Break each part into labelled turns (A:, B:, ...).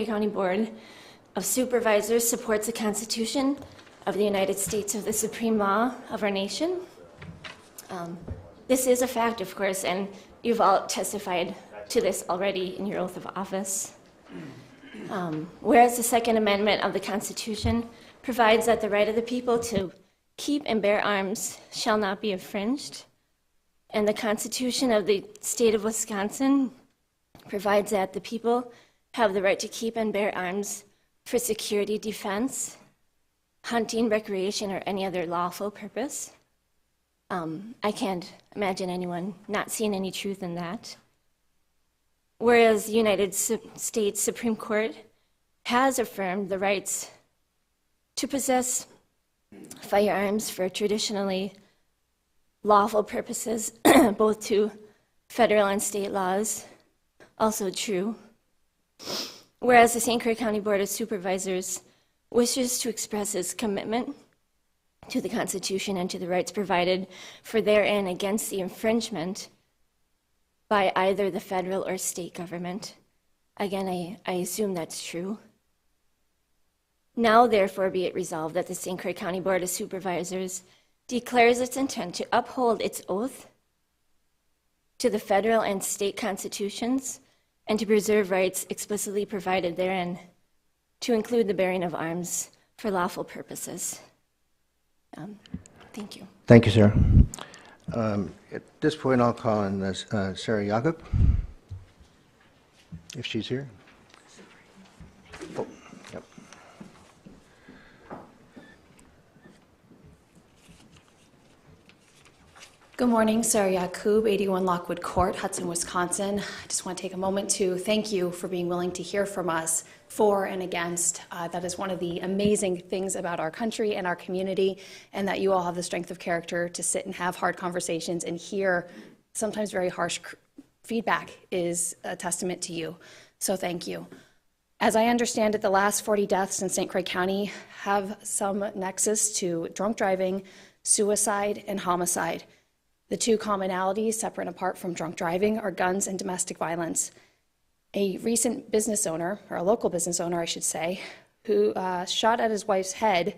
A: County Board of Supervisors supports the Constitution of the United States as the supreme law of our nation. This is a fact, of course, and you've all testified to this already in your oath of office. Whereas the Second Amendment of the Constitution provides that the right of the people to keep and bear arms shall not be infringed, and the Constitution of the state of Wisconsin provides that the people have the right to keep and bear arms for security, defense, hunting, recreation, or any other lawful purpose. I can't imagine anyone not seeing any truth in that. Whereas the United States Supreme Court has affirmed the rights to possess firearms for traditionally lawful purposes, both to federal and state laws, also true. Whereas the St. Croix County Board of Supervisors wishes to express its commitment to the Constitution and to the rights provided for therein against the infringement by either the federal or state government. Again, I assume that's true. Now, therefore, be it resolved that the St. Croix County Board of Supervisors declares its intent to uphold its oath to the federal and state constitutions and to preserve rights explicitly provided therein, to include the bearing of arms for lawful purposes. Thank you.
B: Thank you, sir. At this point, I'll call on Sarah Jakob, if she's here. Oh, yep.
C: Good morning, Sarah Jakob, 81 Lockwood Court, Hudson, Wisconsin. I just want to take a moment to thank you for being willing to hear from us for and against. That is one of the amazing things about our country and our community, and that you all have the strength of character to sit and have hard conversations and hear sometimes very harsh feedback is a testament to you. So thank you. As I understand it, the last 40 deaths in St. Croix County have some nexus to drunk driving, suicide, and homicide. The two commonalities, separate and apart from drunk driving, are guns and domestic violence. A recent business owner, or a local business owner, I should say, who shot at his wife's head.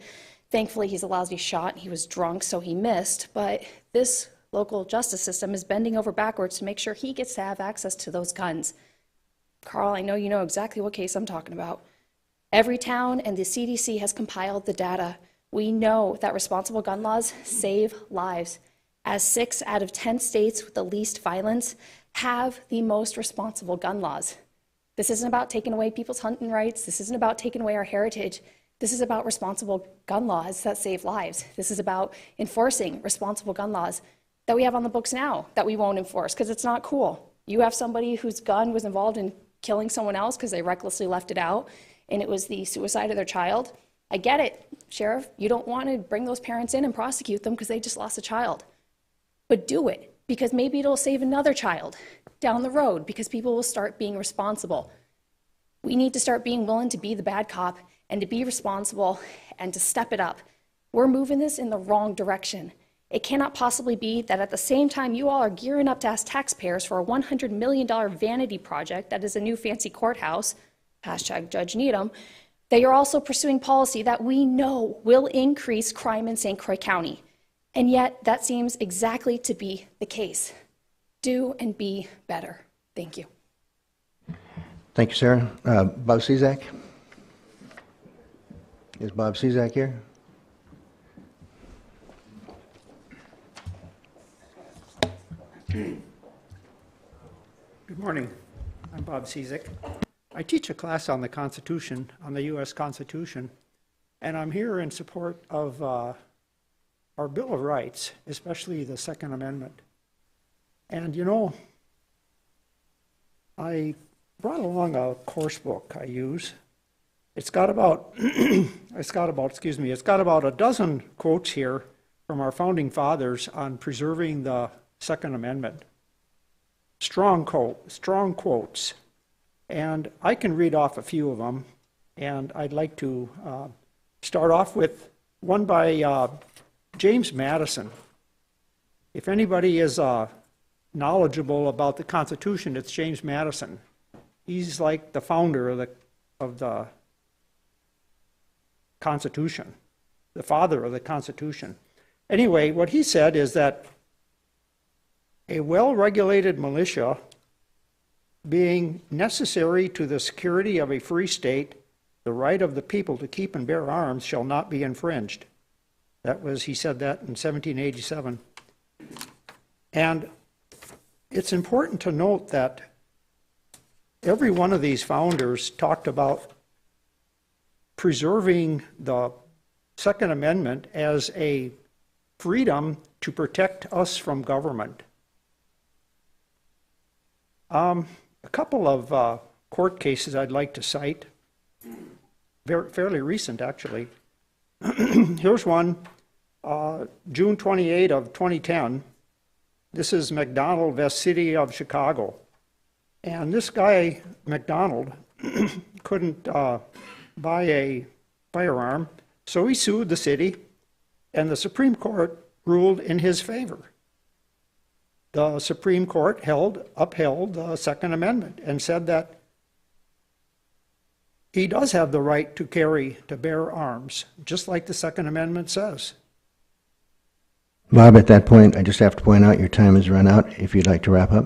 C: Thankfully, he's a lousy shot. He was drunk, so he missed. But this local justice system is bending over backwards to make sure he gets to have access to those guns. Carl, I know you know exactly what case I'm talking about. Every town and the CDC has compiled the data. We know that responsible gun laws save lives, as 6 out of 10 states with the least violence have the most responsible gun laws. This isn't about taking away people's hunting rights. This isn't about taking away our heritage. This is about responsible gun laws that save lives. This is about enforcing responsible gun laws that we have on the books now that we won't enforce because it's not cool. You have somebody whose gun was involved in killing someone else because they recklessly left it out, and it was the suicide of their child. I get it, Sheriff. You don't want to bring those parents in and prosecute them because they just lost a child. But do it, because maybe it'll save another child down the road, because people will start being responsible. We need to start being willing to be the bad cop and to be responsible and to step it up. We're moving this in the wrong direction. It cannot possibly be that at the same time you all are gearing up to ask taxpayers for a $100 million vanity project that is a new fancy courthouse, hashtag Judge Needham, that you're also pursuing policy that we know will increase crime in St. Croix County. And yet, that seems exactly to be the case. Do and be better. Thank you.
B: Thank you, Sarah. Bob Cizak? Is Bob Cizak here?
D: Good morning. I'm Bob Cizak. I teach a class on the Constitution, on the U.S. Constitution, and I'm here in support of our Bill of Rights, especially the Second Amendment. And you know, I brought along a course book I use. It's got about it's got about a dozen quotes here from our founding fathers on preserving the Second Amendment. Strong quotes. And I can read off a few of them, and I'd like to start off with one by James Madison. If anybody is knowledgeable about the Constitution, it's James Madison. He's like the founder of the Constitution, the father of the Constitution. Anyway, what he said is that a well-regulated militia being necessary to the security of a free state, the right of the people to keep and bear arms shall not be infringed. He said that in 1787. And it's important to note that every one of these founders talked about preserving the Second Amendment as a freedom to protect us from government. A couple of court cases I'd like to cite, fairly recent actually. Here's one, June 28 of 2010. This is McDonald v. City of Chicago. And this guy, McDonald, couldn't buy a firearm, so he sued the city, and the Supreme Court ruled in his favor. The Supreme Court upheld the Second Amendment and said that he does have the right to bear arms, just like the Second Amendment says.
B: Bob, at that point, I just have to point out your time has run out. If you'd like to wrap up.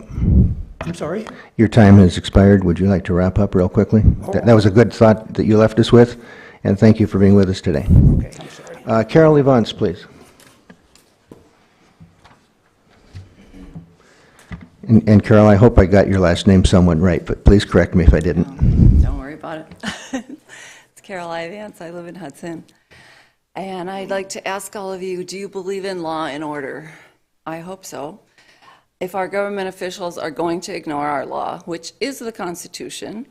D: I'm sorry?
B: Your time has expired. Would you like to wrap up real quickly? That was a good thought that you left us with, and thank you for being with us today.
D: Okay, I'm sorry.
B: Carol Evans, please. And Carol, I hope I got your last name somewhat right, but please correct me if I didn't.
E: Don't worry about it. It's Carol Ivance. I live in Hudson. And I'd like to ask all of you, do you believe in law and order? I hope so. If our government officials are going to ignore our law, which is the Constitution,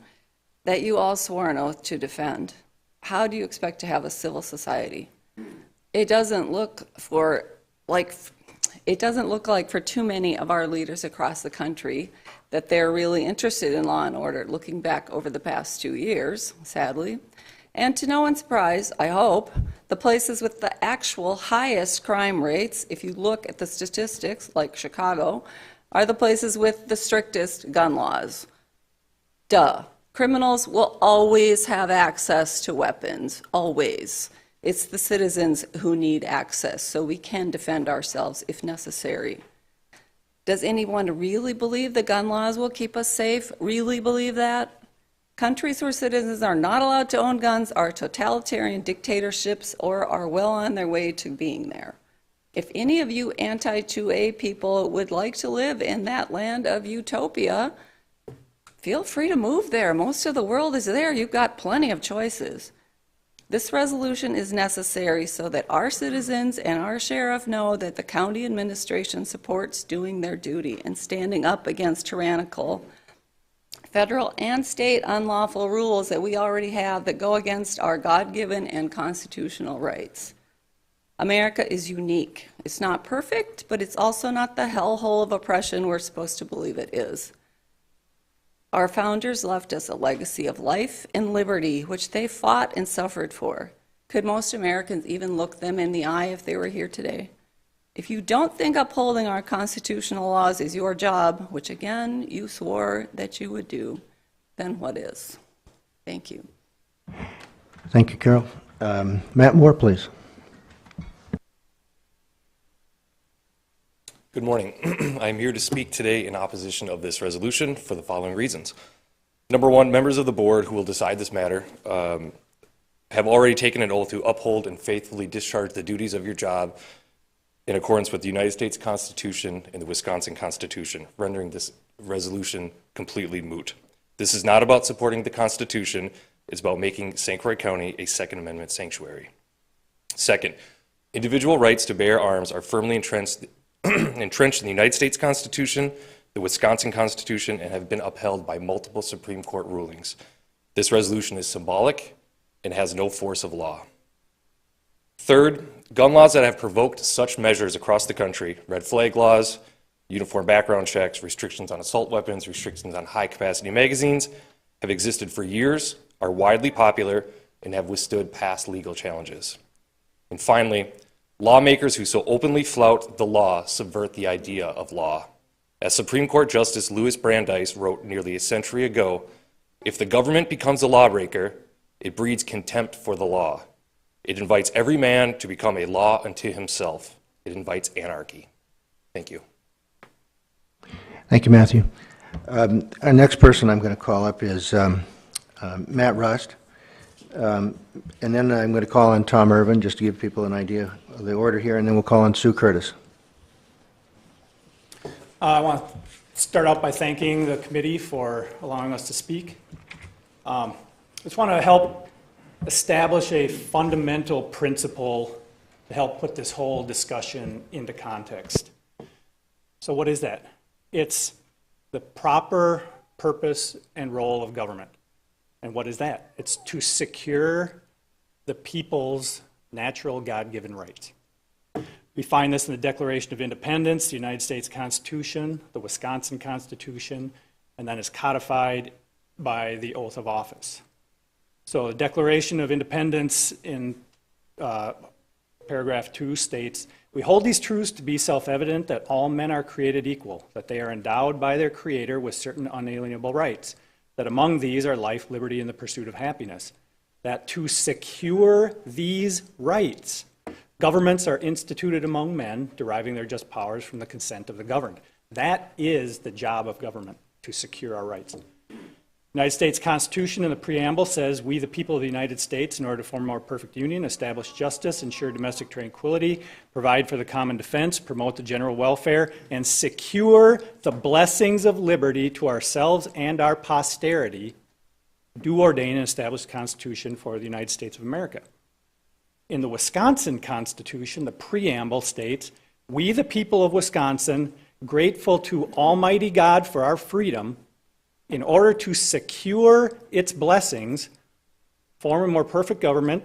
E: that you all swore an oath to defend, how do you expect to have a civil society? It doesn't look like for too many of our leaders across the country that they're really interested in law and order, looking back over the past 2 years, sadly. And to no one's surprise, I hope, the places with the actual highest crime rates, if you look at the statistics, like Chicago, are the places with the strictest gun laws. Duh. Criminals will always have access to weapons, always. It's the citizens who need access, so we can defend ourselves if necessary. Does anyone really believe the gun laws will keep us safe? Really believe that? Countries where citizens are not allowed to own guns are totalitarian dictatorships or are well on their way to being there. If any of you anti-2A people would like to live in that land of utopia, feel free to move there. Most of the world is there. You've got plenty of choices. This resolution is necessary so that our citizens and our sheriff know that the county administration supports doing their duty and standing up against tyrannical federal and state unlawful rules that we already have that go against our God-given and constitutional rights. America is unique. It's not perfect, but it's also not the hellhole of oppression we're supposed to believe it is. Our founders left us a legacy of life and liberty, which they fought and suffered for. Could most Americans even look them in the eye if they were here today? If you don't think upholding our constitutional laws is your job, which again, you swore that you would do, then what is? Thank you.
B: Thank you, Carol. Matt Moore, please.
F: Good morning. I'm here to speak today in opposition of this resolution for the following reasons. Number one, members of the board who will decide this matter have already taken an oath to uphold and faithfully discharge the duties of your job in accordance with the United States Constitution and the Wisconsin Constitution, rendering this resolution completely moot. This is not about supporting the Constitution. It's about making St. Croix County a Second Amendment sanctuary. Second, individual rights to bear arms are firmly entrenched in the United States Constitution, the Wisconsin Constitution, and have been upheld by multiple Supreme Court rulings. This resolution is symbolic and has no force of law. Third, gun laws that have provoked such measures across the country, red flag laws, uniform background checks, restrictions on assault weapons, restrictions on high-capacity magazines, have existed for years, are widely popular, and have withstood past legal challenges. And finally, lawmakers who so openly flout the law subvert the idea of law. As Supreme Court Justice Louis Brandeis wrote nearly a century ago, If the government becomes a lawbreaker, it breeds contempt for the law. It invites every man to become a law unto himself. It invites anarchy. Thank you.
B: Thank you, Matthew. Our next person I'm going to call up is Matt Rust. And then I'm going to call on Tom Irvin, just to give people an idea of the order here, and then we'll call on Sue Curtis.
G: I want to start out by thanking the committee for allowing us to speak. I just want to help establish a fundamental principle to help put this whole discussion into context. So what is that? It's the proper purpose and role of government. And what is that? It's to secure the people's natural God-given rights. We find this in the Declaration of Independence, the United States Constitution, the Wisconsin Constitution, and then it's codified by the oath of office. So the Declaration of Independence in paragraph 2 states, "We hold these truths to be self-evident that all men are created equal, that they are endowed by their Creator with certain unalienable rights, that among these are life, liberty, and the pursuit of happiness, that to secure these rights, governments are instituted among men, deriving their just powers from the consent of the governed." That is the job of government, to secure our rights. The United States Constitution in the preamble says, "We, the people of the United States, in order to form a more perfect union, establish justice, ensure domestic tranquility, provide for the common defense, promote the general welfare, and secure the blessings of liberty to ourselves and our posterity, do ordain and establish the Constitution for the United States of America." In the Wisconsin Constitution, the preamble states, "We, the people of Wisconsin, grateful to Almighty God for our freedom, in order to secure its blessings, form a more perfect government,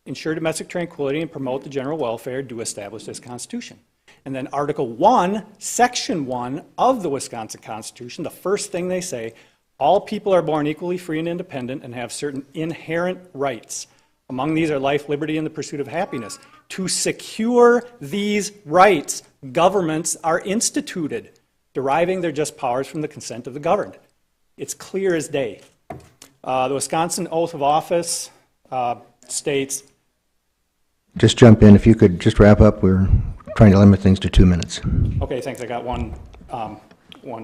G: ensure domestic tranquility, and promote the general welfare, do establish this Constitution." And then Article 1, Section 1 of the Wisconsin Constitution, the first thing they say, "All people are born equally free and independent and have certain inherent rights. Among these are life, liberty, and the pursuit of happiness. To secure these rights, governments are instituted, deriving their just powers from the consent of the governed." It's clear as day. The Wisconsin Oath of Office states...
B: Just jump in. If you could just wrap up. We're trying to limit things to 2 minutes.
G: Okay, thanks. I got one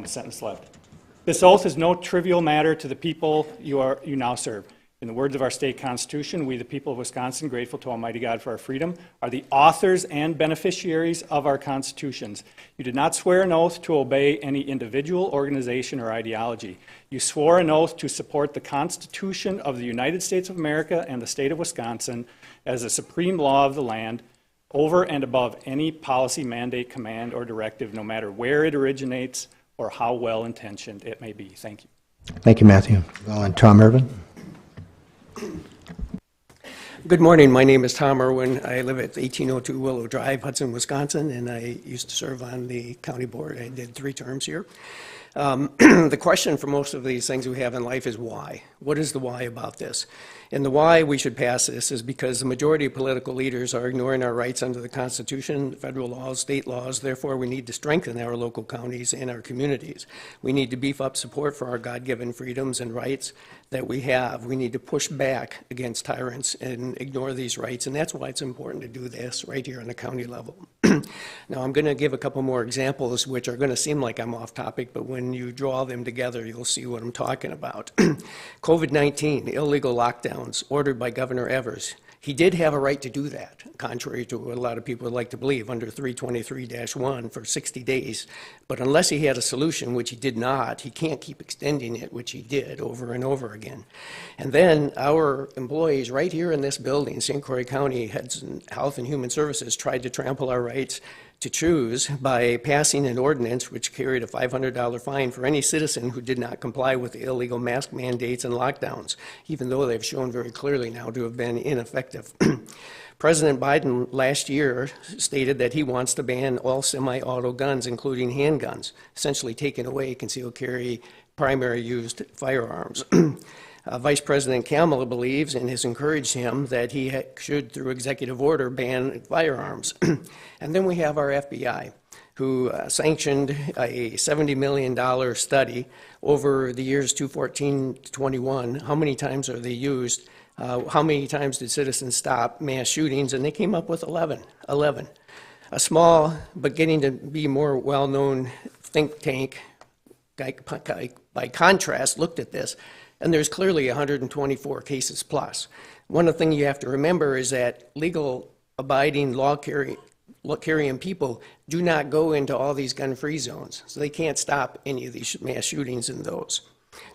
G: sentence left. "This oath is no trivial matter to the people you now serve. In the words of our state constitution, we, the people of Wisconsin, grateful to Almighty God for our freedom, are the authors and beneficiaries of our constitutions. You did not swear an oath to obey any individual, organization, or ideology. You swore an oath to support the Constitution of the United States of America and the state of Wisconsin as the supreme law of the land, over and above any policy, mandate, command, or directive, no matter where it originates or how well-intentioned it may be." Thank you.
B: Thank you, Matthew. And Tom Irvin.
H: Good morning. My name is Tom Irwin. I live at 1802 Willow Drive, Hudson, Wisconsin, and I used to serve on the county board. I did 3 terms here. The question for most of these things we have in life is why? What is the why about this? And the why we should pass this is because the majority of political leaders are ignoring our rights under the Constitution, federal laws, state laws. Therefore, we need to strengthen our local counties and our communities. We need to beef up support for our God-given freedoms and rights that we have. We need to push back against tyrants and ignore these rights, and that's why it's important to do this right here on the county level. Now, I'm going to give a couple more examples which are going to seem like I'm off topic, but when you draw them together, you'll see what I'm talking about. COVID-19, illegal lockdowns ordered by Governor Evers. He did have a right to do that, contrary to what a lot of people would like to believe, under 323-1 for 60 days. But unless he had a solution, which he did not, he can't keep extending it, which he did over and over again. And then our employees right here in this building, St. Croix County Health and Human Services, tried to trample our rights to choose by passing an ordinance which carried a $500 fine for any citizen who did not comply with the illegal mask mandates and lockdowns, even though they've shown very clearly now to have been ineffective. President Biden last year stated that he wants to ban all semi-auto guns, including handguns, essentially taking away concealed carry primary used firearms. Vice President Kamala believes and has encouraged him that he should, through executive order, ban firearms. And then we have our FBI. who sanctioned a $70 million study over the years 2014 to 21. How many times are they used? How many times did citizens stop mass shootings? And they came up with 11. A small but getting to be more well-known think tank, by contrast, looked at this, and there's clearly 124 cases plus. One of the things you have to remember is that legal-abiding, law-carrying people do not go into all these gun-free zones, so they can't stop any of these mass shootings in those.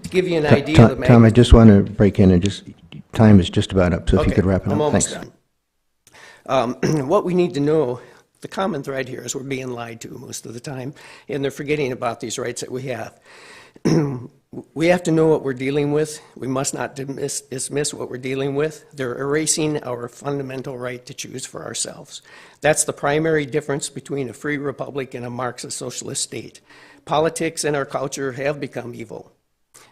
H: To give you an idea of the
B: Tom, I just want to break in and time is just about up, so if you could wrap it up.
H: I'm almost
B: Thanks.
H: done. What we need to know, the common thread here is we're being lied to most of the time, and they're forgetting about these rights that we have. We have to know what we're dealing with. We must not dismiss what we're dealing with. They're erasing our fundamental right to choose for ourselves. That's the primary difference between a free republic and a Marxist socialist state. Politics and our culture have become evil.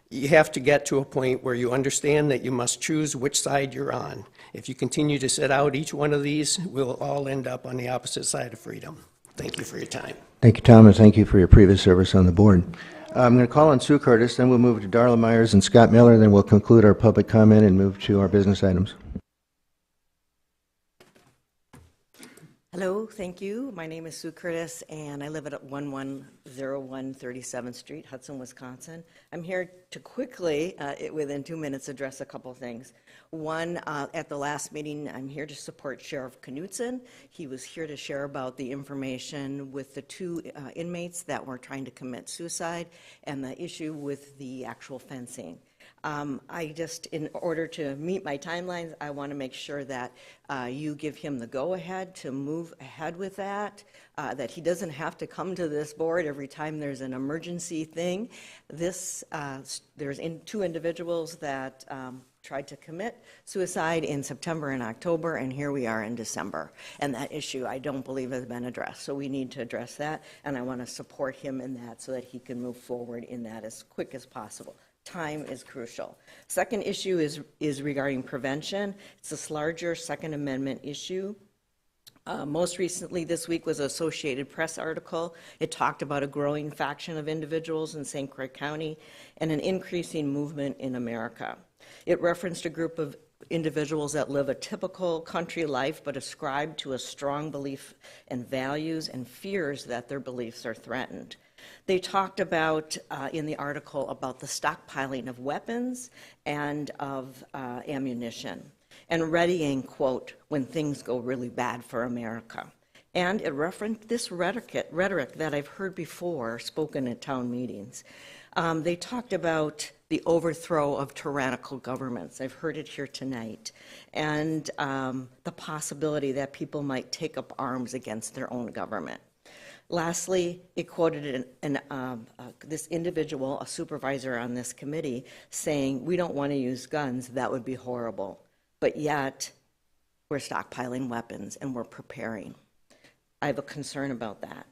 H: You have to get to a point where you understand that you must choose which side you're on. If you continue to set out each one of these, we'll all end up on the opposite side of freedom. Thank you for your time.
B: Thank you, Tom, and thank you for your previous service on the board. I'm going to call on Sue Curtis, then we'll move to Darla Myers and Scott Miller, then we'll conclude our public comment and move to our business items.
I: Hello, thank you. My name is Sue Curtis, and I live at 1101 37th Street, Hudson, Wisconsin. I'm here to quickly, within 2 minutes, address a couple things. One, at the last meeting, I'm here to support Sheriff Knudsen. He was here to share about the information with the two inmates that were trying to commit suicide and the issue with the actual fencing. In order to meet my timelines, I want to make sure that you give him the go-ahead to move ahead with that, that he doesn't have to come to this board every time there's an emergency thing. There's two individuals that tried to commit suicide in September and October, and here we are in December. And that issue, I don't believe, has been addressed. So we need to address that, and I want to support him in that so that he can move forward in that as quick as possible. Time is crucial. Second issue is regarding prevention. It's this larger Second Amendment issue. Most recently this week was an Associated Press article. It talked about a growing faction of individuals in St. Croix County and an increasing movement in America. It referenced a group of individuals that live a typical country life but ascribe to a strong belief and values and fears that their beliefs are threatened. They talked about, in the article, about the stockpiling of weapons and of ammunition and readying, quote, when things go really bad for America. And it referenced this rhetoric that I've heard before spoken at town meetings. They talked about the overthrow of tyrannical governments. I've heard it here tonight. And the possibility that people might take up arms against their own government. Lastly, it quoted this individual, a supervisor on this committee, saying, we don't want to use guns, that would be horrible. But yet, we're stockpiling weapons and we're preparing. I have a concern about that.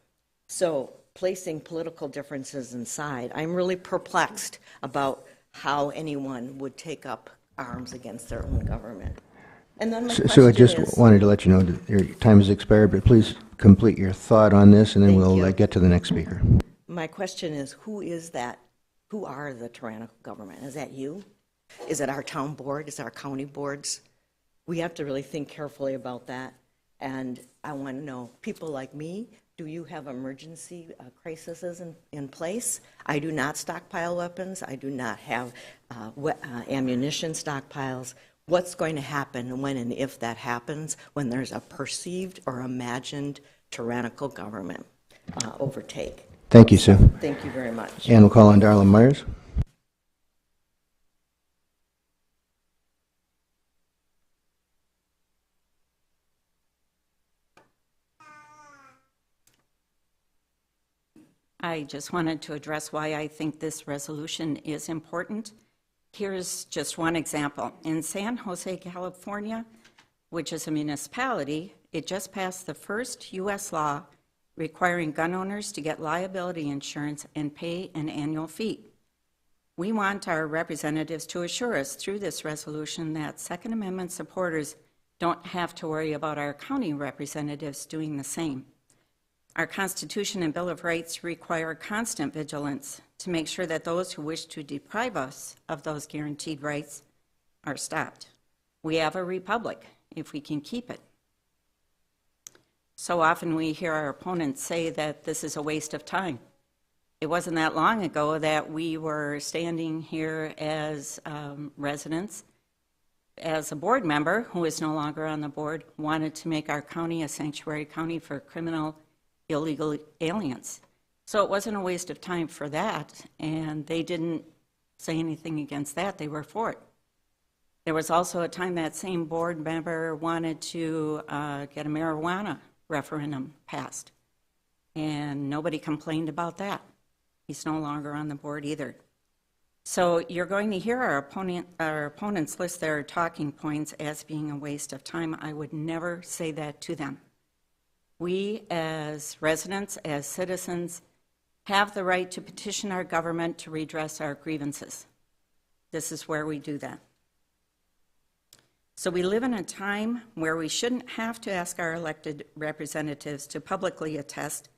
I: So, placing political differences aside, I'm really perplexed about how anyone would take up arms against their own government. And then my
B: So I just wanted to let you know that your time has expired, but please complete your thought on this, and then we'll get to the next speaker.
I: My question is, who is that? Who are the tyrannical government? Is that you? Is it our town board? Is it our county boards? We have to really think carefully about that. And I want to know, people like me, do you have emergency crises in place? I do not stockpile weapons. I do not have ammunition stockpiles. What's going to happen when and if that happens, when there's a perceived or imagined tyrannical government overtake?
B: Thank you, Sue.
I: Thank you very much.
B: And we'll call on Darla Myers.
J: I just wanted to address why I think this resolution is important. Here's just one example. In San Jose, California, which is a municipality, it just passed the first U.S. law requiring gun owners to get liability insurance and pay an annual fee. We want our representatives to assure us through this resolution that Second Amendment supporters don't have to worry about our county representatives doing the same. Our Constitution and Bill of Rights require constant vigilance to make sure that those who wish to deprive us of those guaranteed rights are stopped. We have a republic if we can keep it. So often we hear our opponents say that this is a waste of time. It wasn't that long ago that we were standing here as residents, as a board member who is no longer on the board, wanted to make our county a sanctuary county for criminal illegal aliens. So it wasn't a waste of time for that, and they didn't say anything against that. They were for it. There was also a time that same board member wanted to get a marijuana referendum passed, and nobody complained about that. He's no longer on the board either. So you're going to hear our opponents list their talking points as being a waste of time. I would never say that to them. We as residents, as citizens, have the right to petition our government to redress our grievances. This is where we do that. So we live in a time where we shouldn't have to ask our elected representatives to publicly attest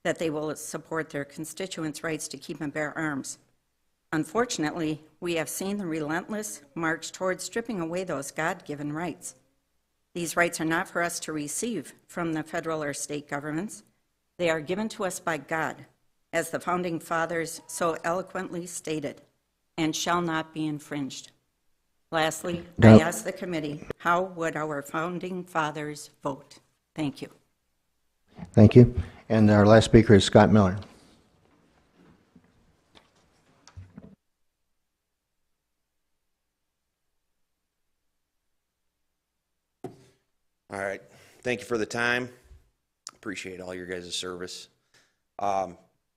J: that they will support their constituents' rights to keep and bear arms. Unfortunately, we have seen the relentless march towards stripping away those God-given rights. These rights are not for us to receive from the federal or state governments. They are given to us by God, as the Founding Fathers so eloquently stated, and shall not be infringed. Lastly, I ask the committee, how would our Founding Fathers vote? Thank you.
B: Thank you. And our last speaker is Scott Miller.
K: All right. Thank you for the time. Appreciate all your guys' service.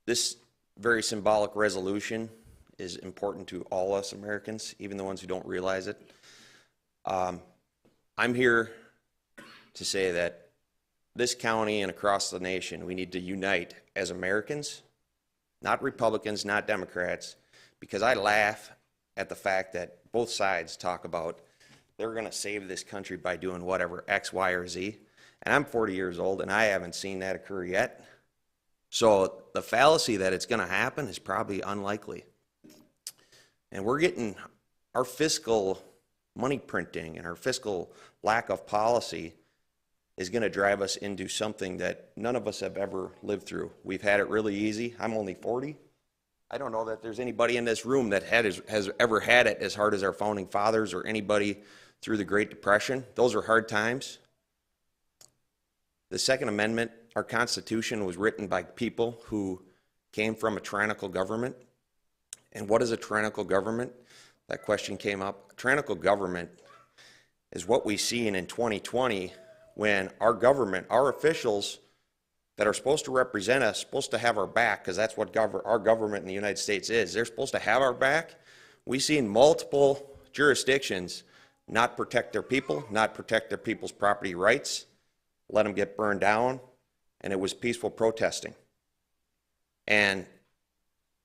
K: This very symbolic resolution is important to all us Americans, even the ones who don't realize it. I'm here to say that this county and across the nation, we need to unite as Americans, not Republicans, not Democrats, because I laugh at the fact that both sides talk about they're going to save this country by doing whatever, X, Y, or Z. And I'm 40 years old, and I haven't seen that occur yet. So the fallacy that it's going to happen is probably unlikely. And we're getting our fiscal money printing and our fiscal lack of policy is going to drive us into something that none of us have ever lived through. We've had it really easy. I'm only 40. I don't know that there's anybody in this room that has ever had it as hard as our founding fathers or anybody through the Great Depression. Those are hard times. The Second Amendment, our Constitution, was written by people who came from a tyrannical government. And what is a tyrannical government? That question came up. A tyrannical government is what we see in 2020 when our government, our officials that are supposed to represent us, supposed to have our back, because that's what our government in the United States is. They're supposed to have our back. We see in multiple jurisdictions not protect their people, not protect their people's property rights, let them get burned down, and it was peaceful protesting. And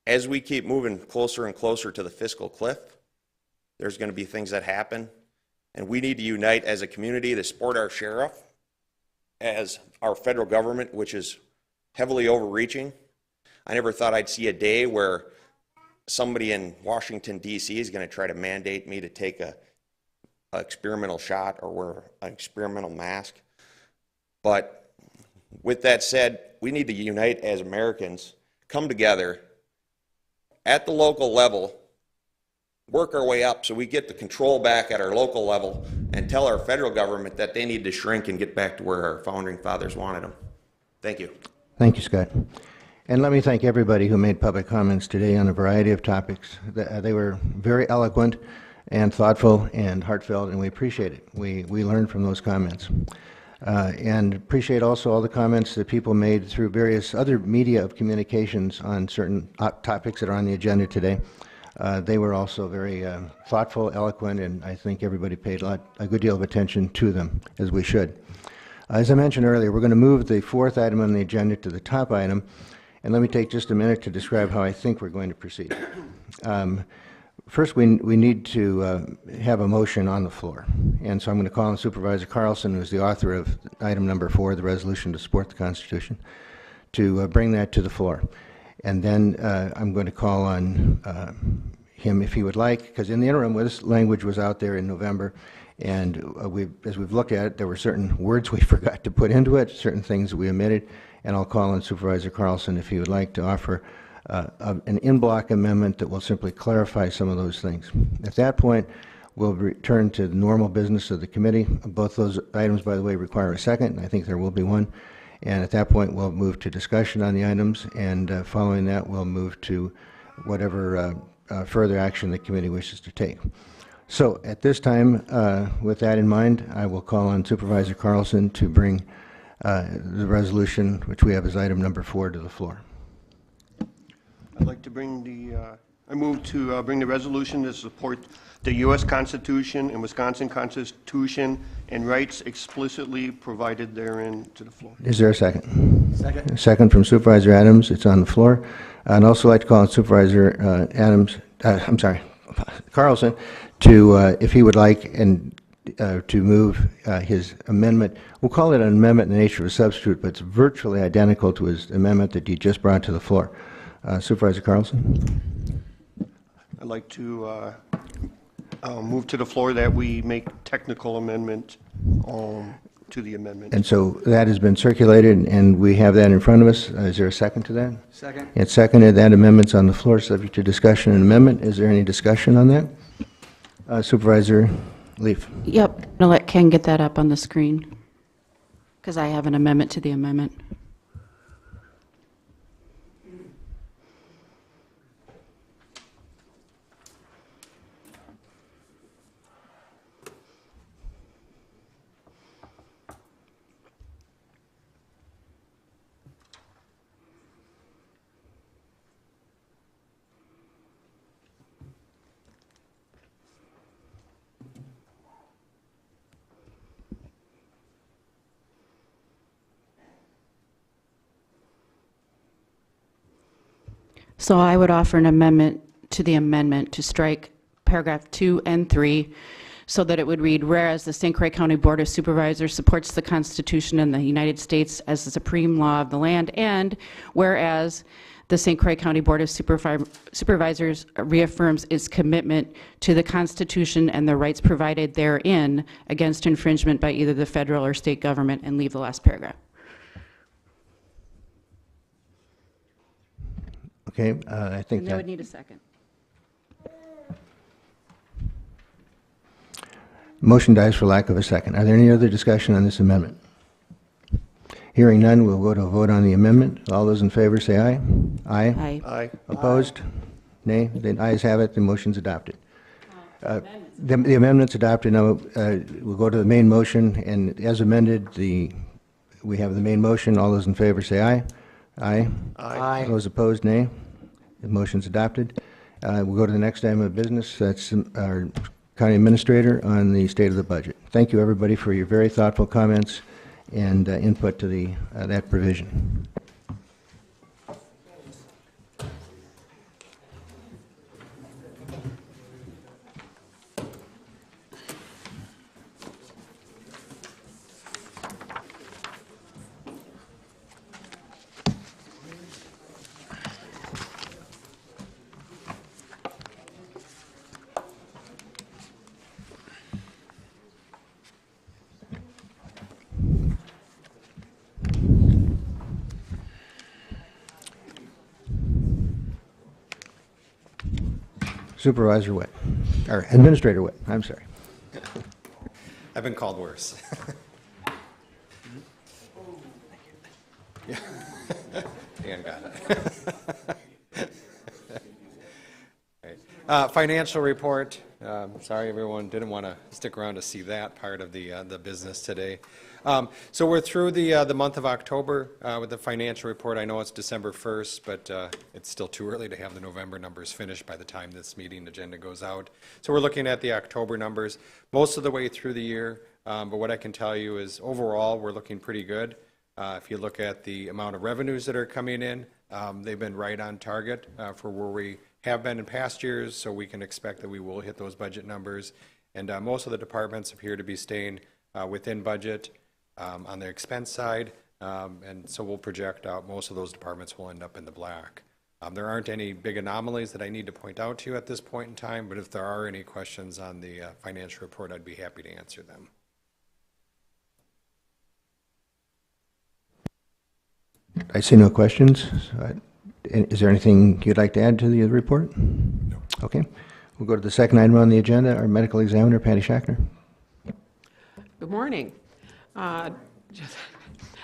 K: as we keep moving closer and closer to the fiscal cliff, there's going to be things that happen, and we need to unite as a community to support our sheriff, as our federal government, which is heavily overreaching. I never thought I'd see a day where somebody in Washington, D.C. is going to try to mandate me to take an experimental shot or wear an experimental mask. But with that said, we need to unite as Americans, come together at the local level, work our way up so we get the control back at our local level and tell our federal government that they need to shrink and get back to where our founding fathers wanted them. Thank you.
B: Thank you, Scott. And let me thank everybody who made public comments today on a variety of topics. They were very eloquent and thoughtful and heartfelt, and we appreciate it. We learned from those comments. And appreciate also all the comments that people made through various other media of communications on certain topics that are on the agenda today. They were also very thoughtful, eloquent, and I think everybody paid a good deal of attention to them, as we should. As I mentioned earlier, we're going to move the fourth item on the agenda to the top item, and let me take just a minute to describe how I think we're going to proceed. First, we need to have a motion on the floor, and so I'm going to call on Supervisor Carlson, who's the author of item number 4, the resolution to support the Constitution, to bring that to the floor. And then I'm going to call on him if he would like, because in the interim, this language was out there in November, and as we've looked at it, there were certain words we forgot to put into it, certain things that we omitted, and I'll call on Supervisor Carlson if he would like to offer an in-block amendment that will simply clarify some of those things. At that point, we'll return to the normal business of the committee. Both those items, by the way, require a second, and I think there will be one. And at that point, we'll move to discussion on the items, and following that, we'll move to whatever further action the committee wishes to take. So at this time, with that in mind, I will call on Supervisor Carlson to bring the resolution, which we have as item number 4, to the floor.
L: I'd like to bring I move to bring the resolution to support the U.S. Constitution and Wisconsin Constitution and rights explicitly provided therein to the floor.
B: Is there a second? Second. A second from Supervisor Adams. It's on the floor. I'd also like to call on Supervisor Carlson to, if he would like, and to move his amendment. We'll call it an amendment in the nature of a substitute, but it's virtually identical to his amendment that he just brought to the floor. Supervisor Carlson?
L: I'd like to move to the floor that we make technical amendment to the amendment.
B: And so that has been circulated, and we have that in front of us. Is there a second to that?
M: Second.
B: It's seconded. That amendment's on the floor, subject to discussion and amendment. Is there any discussion on that? Supervisor Leaf.
N: Yep. I'm going to let Ken get that up on the screen, because I have an amendment to the amendment. So I would offer an amendment to the amendment to strike paragraph 2 and 3 so that it would read, whereas the St. Croix County Board of Supervisors supports the Constitution and the United States as the supreme law of the land, and whereas the St. Croix County Board of Supervisors reaffirms its commitment to the Constitution and the rights provided therein against infringement by either the federal or state government, and leave the last paragraph.
B: Okay, I think
N: And
B: that
N: I would need a second.
B: motion dies for lack of a second. Are there any other discussion on this amendment? Hearing none, we'll go to a vote on the amendment. All those in favor say aye. Aye.
N: Aye.
L: Aye.
B: Opposed? Nay. The ayes have it. The motion's adopted. The amendment's adopted. Now we'll go to the main motion, and as amended, we have the main motion. All those in favor say aye. Aye.
L: Aye.
B: Those opposed, nay. The motion's adopted. We'll go to the next item of business. That's our county administrator on the state of the budget. Thank you, everybody, for your very thoughtful comments and input to that provision. Supervisor Witt, or Administrator Witt, I'm sorry.
O: I've been called worse. Yeah. Dan got it. Right. Financial report. Sorry, everyone didn't want to stick around to see that part of the business today. So we're through the month of October with the financial report. I know it's December 1st, but it's still too early to have the November numbers finished by the time this meeting agenda goes out. So we're looking at the October numbers most of the way through the year. But what I can tell you is overall we're looking pretty good. If you look at the amount of revenues that are coming in, they've been right on target for where we have been in past years, so we can expect that we will hit those budget numbers. And most of the departments appear to be staying within budget. On the expense side, And so we'll project out, most of those departments will end up in the black. There aren't any big anomalies that I need to point out to you at this point in time, but if there are any questions on the financial report, I'd be happy to answer them.
B: I see no questions. Is there anything you'd like to add to the report? No. Okay. We'll go to the second item on the agenda, our medical examiner, Patty Schachner.
M: Good morning.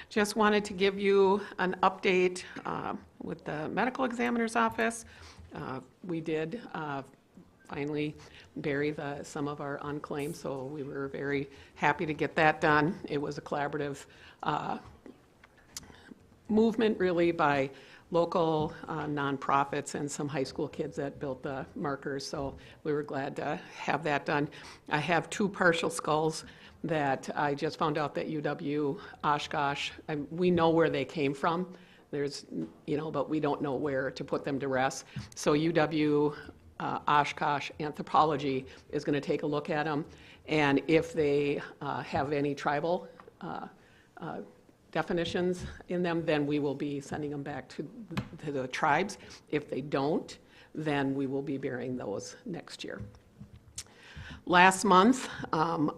M: Just wanted to give you an update with the medical examiner's office. We did finally bury some of our unclaimed, so we were very happy to get that done. It was a collaborative movement really by local nonprofits and some high school kids that built the markers, so we were glad to have that done. I have 2 partial skulls that I just found out that UW Oshkosh, we know where they came from. There's, but we don't know where to put them to rest. So UW Oshkosh Anthropology is going to take a look at them, and if they have any tribal definitions in them, then we will be sending them back to the tribes. If they don't, then we will be burying those next year. Last month,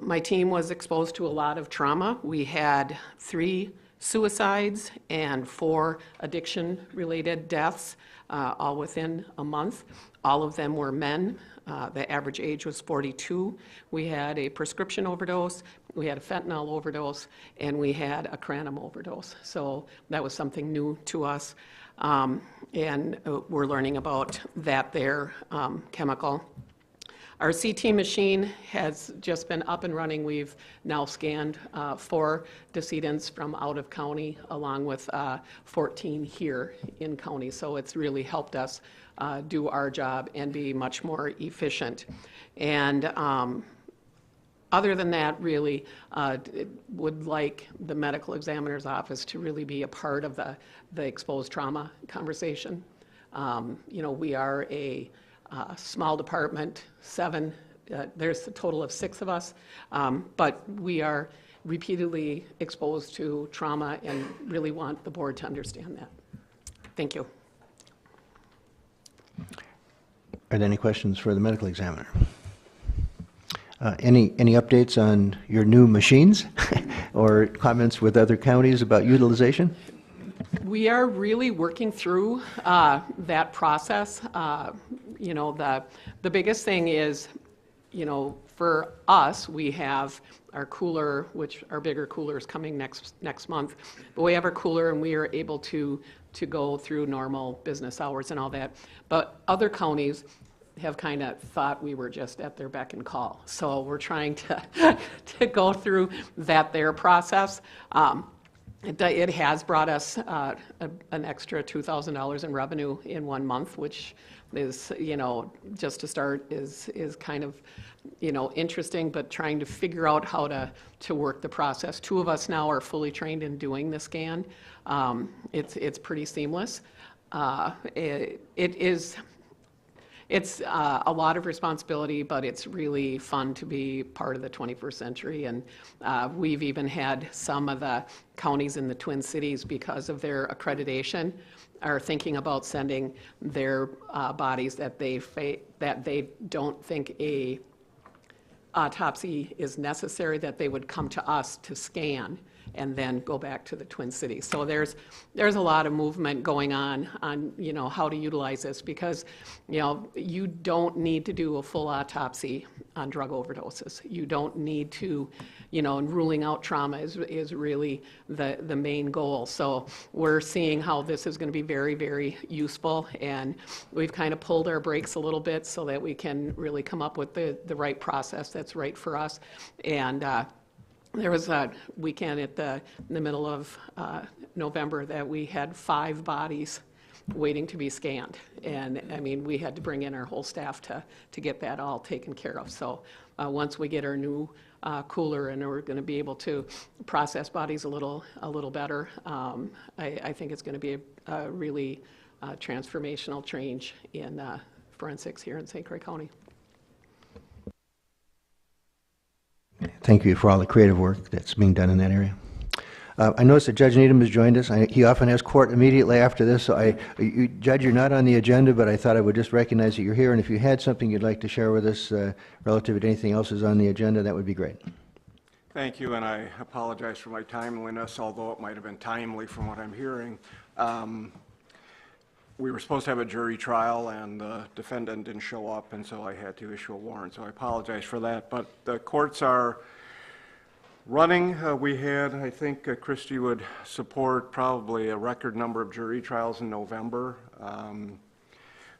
M: my team was exposed to a lot of trauma. We had 3 suicides and 4 addiction-related deaths, all within a month. All of them were men. The average age was 42. We had a prescription overdose, we had a fentanyl overdose, and we had a kratom overdose. So that was something new to us. And we're learning about that there, chemical. Our CT machine has just been up and running. We've now scanned 4 decedents from out of county, along with 14 here in county. So it's really helped us do our job and be much more efficient. And other than that, really would like the medical examiner's office to really be a part of the exposed trauma conversation. We are a small department, 7, there's a total of 6 of us, but we are repeatedly exposed to trauma and really want the board to understand that. Thank you.
B: Are there any questions for the medical examiner? Any updates on your new machines or comments with other counties about utilization?
M: We are really working through that process. The biggest thing is, for us, we have our cooler, which our bigger cooler is coming next month. But we have our cooler, and we are able to go through normal business hours and all that. But other counties have kind of thought we were just at their beck and call. So we're trying to go through their process. It has brought us an extra $2,000 in revenue in 1 month, which is, just to start is kind of, interesting, but trying to figure out how to work the process. 2 of us now are fully trained in doing the scan. It's pretty seamless. It's a lot of responsibility, but it's really fun to be part of the 21st century. And we've even had some of the counties in the Twin Cities, because of their accreditation, are thinking about sending their bodies that they don't think a autopsy is necessary, that they would come to us to scan and then go back to the Twin Cities. So there's a lot of movement going on how to utilize this, because you don't need to do a full autopsy on drug overdoses. You don't need to, and ruling out trauma is really the main goal. So we're seeing how this is going to be very, very useful, and we've kind of pulled our brakes a little bit so that we can really come up with the right process that's right for us. And there was a weekend in the middle of November that we had 5 bodies waiting to be scanned. And I mean, we had to bring in our whole staff to get that all taken care of. So once we get our new cooler, and we're going to be able to process bodies a little better, I think it's going to be a really transformational change in forensics here in St. Croix County.
B: Thank you for all the creative work that's being done in that area. I noticed that Judge Needham has joined us. He often has court immediately after this, so Judge, you're not on the agenda, but I thought I would just recognize that you're here, and if you had something you'd like to share with us relative to anything else that's on the agenda, that would be great.
P: Thank you, and I apologize for my timeliness, although it might have been timely from what I'm hearing. We were supposed to have a jury trial, and the defendant didn't show up, and so I had to issue a warrant, so I apologize for that. But the courts are running. We had, I think Christie would support probably a record number of jury trials in November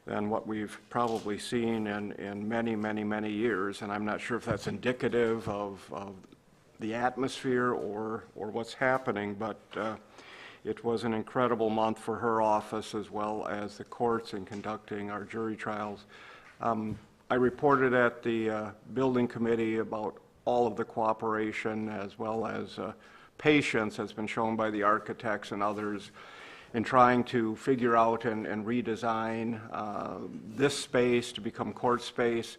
P: than what we've probably seen in many, many, many years, and I'm not sure if that's indicative of the atmosphere or what's happening, but it was an incredible month for her office as well as the courts in conducting our jury trials. I reported at the building committee about all of the cooperation as well as patience has been shown by the architects and others in trying to figure out and redesign this space to become court space.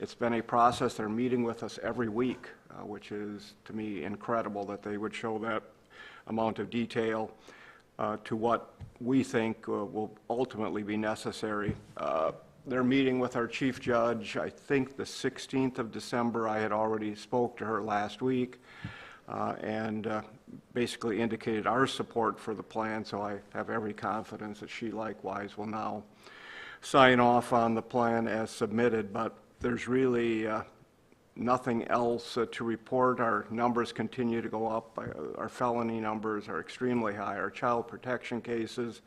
P: It's been a process. They're meeting with us every week, which is, to me, incredible that they would show that amount of detail to what we think will ultimately be necessary. They're meeting with our chief judge, I think the 16th of December. I had already spoke to her last week and basically indicated our support for the plan, so I have every confidence that she likewise will now sign off on the plan as submitted, but there's really nothing else to report. Our numbers continue to go up. Our felony numbers are extremely high. Our child protection cases,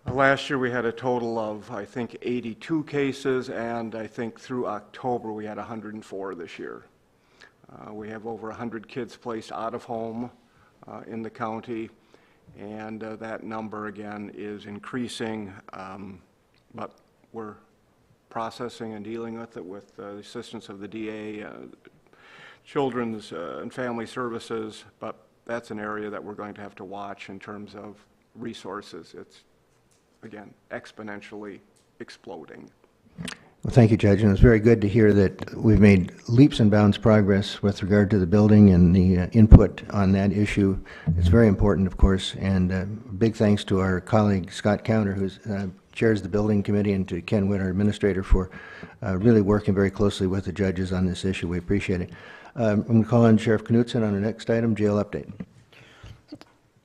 P: last year we had a total of, I think, 82 cases, and I think through October we had 104 this year. We have over 100 kids placed out of home in the county, and that number again is increasing, but we're processing and dealing with it with the assistance of the DA, Children's and Family Services, but that's an area that we're going to have to watch in terms of resources. It's, again, exponentially exploding.
B: Well, thank you, Judge, and it's very good to hear that we've made leaps and bounds progress with regard to the building and the input on that issue. It's very important, of course, and big thanks to our colleague Scott Counter, who chairs the building committee, and to Ken Witt, our administrator, for really working very closely with the judges on this issue. We appreciate it. I'm going to call on Sheriff Knutson on the next item, jail update.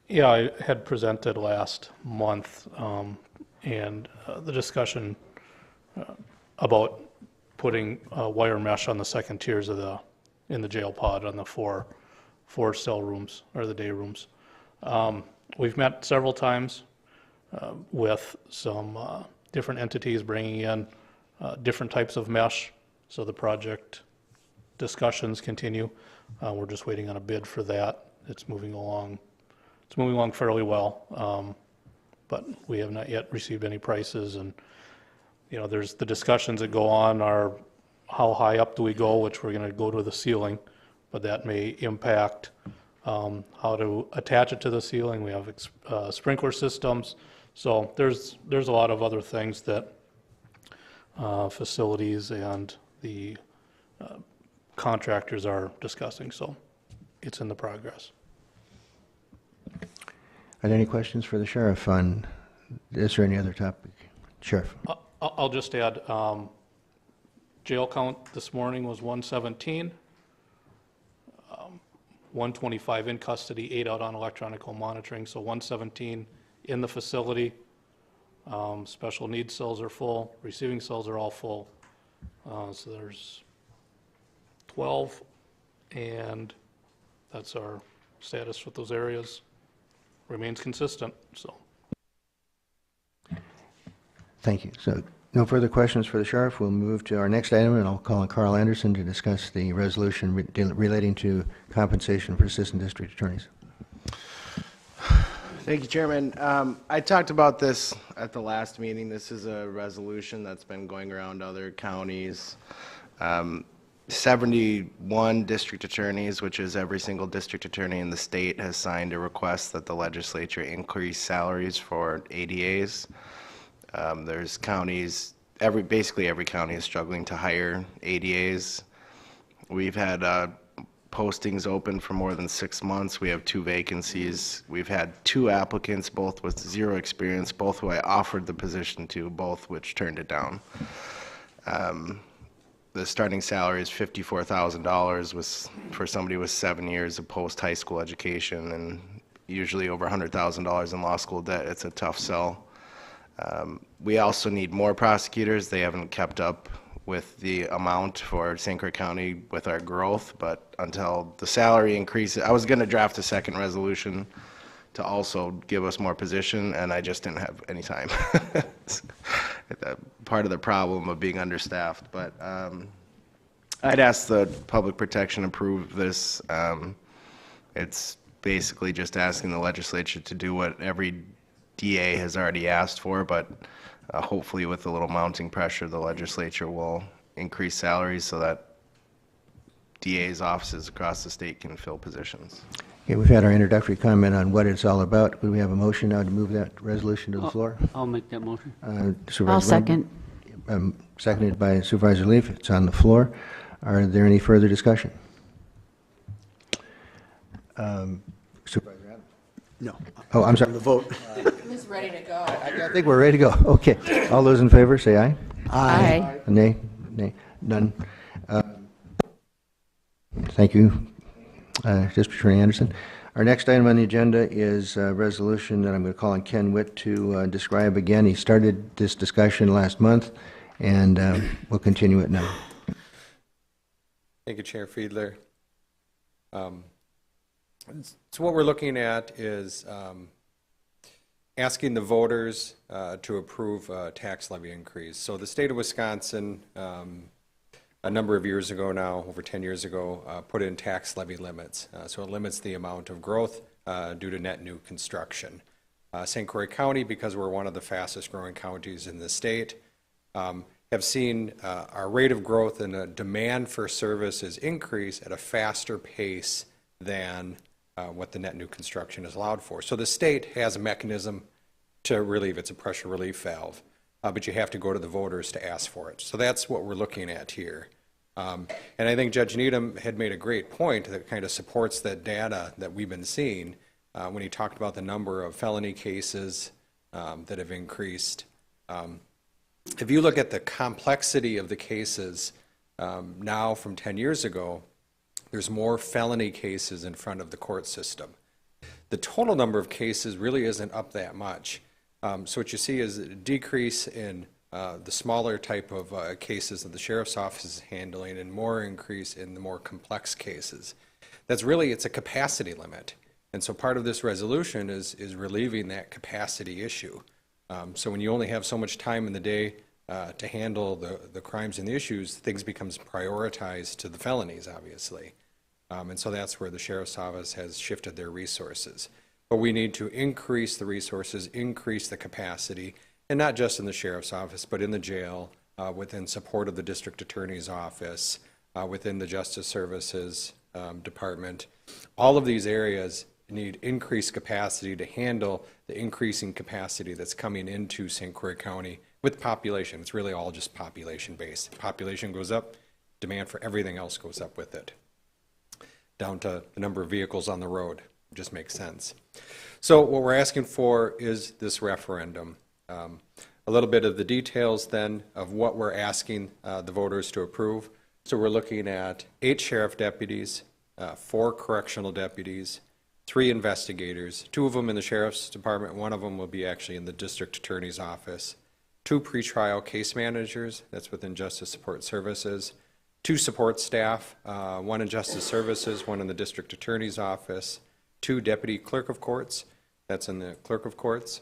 Q: Yeah, I had presented last month, and the discussion about putting wire mesh on the second tiers of in the jail pod on the four cell rooms, or the day rooms. We've met several times with some different entities bringing in different types of mesh, so the project discussions continue. We're just waiting on a bid for that. It's moving along. It's moving along fairly well, but we have not yet received any prices. And you know, there's the discussions that go on are how high up do we go, which we're going to go to the ceiling, but that may impact how to attach it to the ceiling. We have sprinkler systems, so there's a lot of other things that facilities and the contractors are discussing. So it's in the progress.
B: Are there any questions for the sheriff on this or any other topic? Sheriff.
Q: I'll just add, jail count this morning was 117, 125 in custody, 8 out on electronic home monitoring, so 117 in the facility. Special needs cells are full, receiving cells are all full. So there's 12, and that's our status with those areas. Remains consistent, so.
B: Thank you. So no further questions for the sheriff. We'll move to our next item, and I'll call on Carl Anderson to discuss the resolution relating to compensation for assistant district attorneys.
R: Thank you, Chairman. I talked about this at the last meeting. This is a resolution that's been going around other counties. 71 district attorneys, which is every single district attorney in the state, has signed a request that the legislature increase salaries for ADAs. There's counties, basically every county is struggling to hire ADAs. We've had postings open for more than 6 months. We have 2 vacancies. We've had 2 applicants, both with 0 experience, both who I offered the position to, both which turned it down. The starting salary is $54,000 for somebody with 7 years of post-high school education and usually over $100,000 in law school debt. It's a tough sell. We also need more prosecutors. They haven't kept up with the amount for St. Croix County with our growth, but until the salary increases, I was going to draft a second resolution to also give us more position, and I just didn't have any time. Part of the problem of being understaffed, but I'd ask the public protection approve this. It's basically just asking the legislature to do what every DA has already asked for, but hopefully with a little mounting pressure, the legislature will increase salaries so that DA's offices across the state can fill positions.
B: Okay, we've had our introductory comment on what it's all about. Could we have a motion now to move that resolution to the floor?
S: I'll make that motion.
B: Supervisor
N: I'll second.
B: Seconded by Supervisor Leaf. It's on the floor. Are there any further discussion? Supervisor Adams?
T: No.
B: Oh, I'm sorry.
T: The vote.
C: He's ready to go.
B: I think we're ready to go. Okay. All those in favor, say aye.
N: Aye.
B: Nay? Nay? None? Thank you, District Attorney Anderson. Our next item on the agenda is a resolution that I'm going to call on Ken Witt to describe again. He started this discussion last month, and we'll continue it now.
O: Thank you, Chair Fiedler. So what we're looking at is asking the voters to approve a tax levy increase. So the state of Wisconsin, a number of years ago now, over 10 years ago, put in tax levy limits. So it limits the amount of growth due to net new construction. St. Croix County, because we're one of the fastest growing counties in the state, have seen our rate of growth and the demand for services increase at a faster pace than what the net new construction is allowed for. So the state has a mechanism to relieve, it's a pressure relief valve, but you have to go to the voters to ask for it. So that's what we're looking at here. And I think Judge Needham had made a great point that kind of supports that data that we've been seeing when he talked about the number of felony cases that have increased. If you look at the complexity of the cases now from 10 years ago, there's more felony cases in front of the court system. The total number of cases really isn't up that much. So what you see is a decrease in the smaller type of cases that the sheriff's office is handling and more increase in the more complex cases. That's really, it's a capacity limit. And so part of this resolution is relieving that capacity issue. So when you only have so much time in the day to handle the crimes and the issues, things becomes prioritized to the felonies, obviously. And so that's where the sheriff's office has shifted their resources. But we need to increase the resources, increase the capacity, and not just in the sheriff's office, but in the jail, within support of the district attorney's office, within the justice services department. All of these areas need increased capacity to handle the increasing capacity that's coming into St. Croix County with population. It's really all just population based. Population goes up, demand for everything else goes up with it, down to the number of vehicles on the road. It just makes sense. So what we're asking for is this referendum. A little bit of the details then of what we're asking the voters to approve. So we're looking at 8 sheriff deputies, 4 correctional deputies, 3 investigators, 2 of them in the sheriff's department, 1 of them will be actually in the district attorney's office, 2 pretrial case managers, that's within Justice Support Services, 2 support staff, 1 in Justice Services, 1 in the district attorney's office, 2 deputy clerk of courts, that's in the clerk of courts,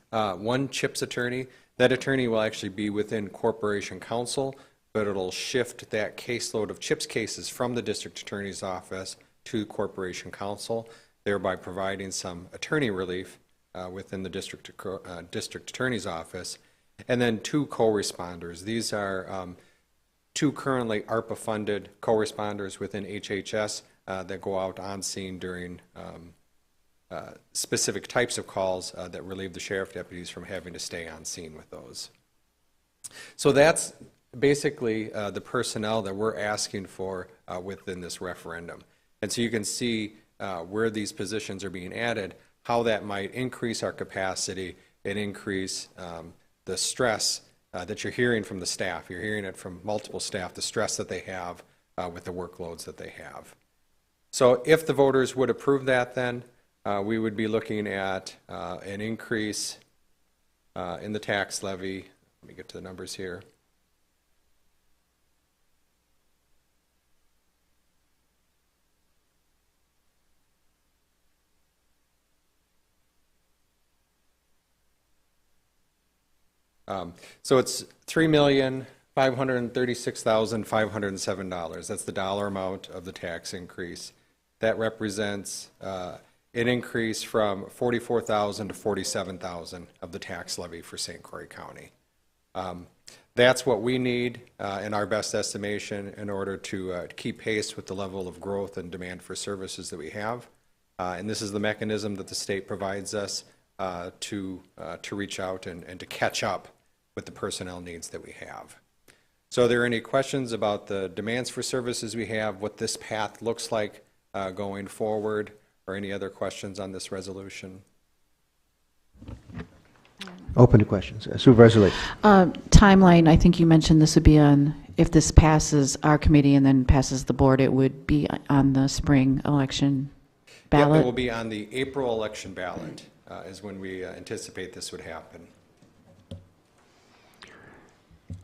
O: 1 CHIPS attorney. That attorney will actually be within corporation counsel, but it'll shift that caseload of CHIPS cases from the district attorney's office to corporation counsel, thereby providing some attorney relief within the district attorney's office. And then 2 co-responders. These are 2 currently ARPA-funded co-responders within HHS that go out on scene during specific types of calls that relieve the sheriff deputies from having to stay on scene with those. So that's basically the personnel that we're asking for within this referendum. And so you can see where these positions are being added, how that might increase our capacity and increase the stress that you're hearing from the staff. You're hearing it from multiple staff, the stress that they have with the workloads that they have. So if the voters would approve that, then we would be looking at an increase in the tax levy. Let me get to the numbers here. So it's $3,536,507. That's the dollar amount of the tax increase. That represents an increase from $44,000 to $47,000 of the tax levy for St. Croix County. That's what we need in our best estimation in order to keep pace with the level of growth and demand for services that we have. And this is the mechanism that the state provides us to reach out and to catch up with the personnel needs that we have. So are there any questions about the demands for services we have, what this path looks like going forward, or any other questions on this resolution?
B: Open to questions. Supervisor Lee.
N: Timeline, I think you mentioned this would be on, if this passes our committee and then passes the board, it would be on the spring election ballot?
O: Yep, it will be on the April election ballot is when we anticipate this would happen.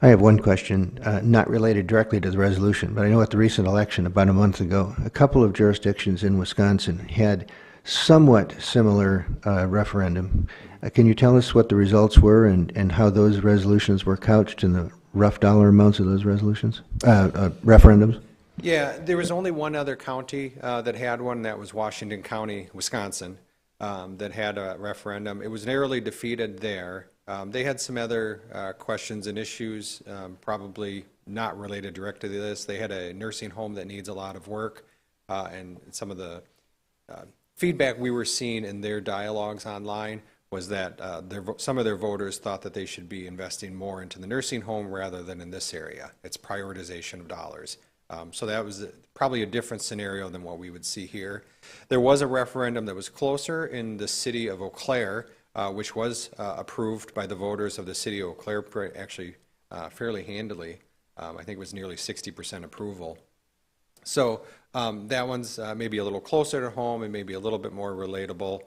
B: I have one question, not related directly to the resolution, but I know at the recent election about a month ago, a couple of jurisdictions in Wisconsin had somewhat similar referendum. Can you tell us what the results were and how those resolutions were couched and the rough dollar amounts of those resolutions, referendums?
O: Yeah, there was only one other county that had one, that was Washington County, Wisconsin, that had a referendum. It was narrowly defeated there. They had some other questions and issues, probably not related directly to this. They had a nursing home that needs a lot of work, and some of the feedback we were seeing in their dialogues online was that some of their voters thought that they should be investing more into the nursing home rather than in this area. It's prioritization of dollars. So that was probably a different scenario than what we would see here. There was a referendum that was closer in the city of Eau Claire, which was approved by the voters of the city of Eau Claire, actually fairly handily. I think it was nearly 60% approval. So that one's maybe a little closer to home and maybe a little bit more relatable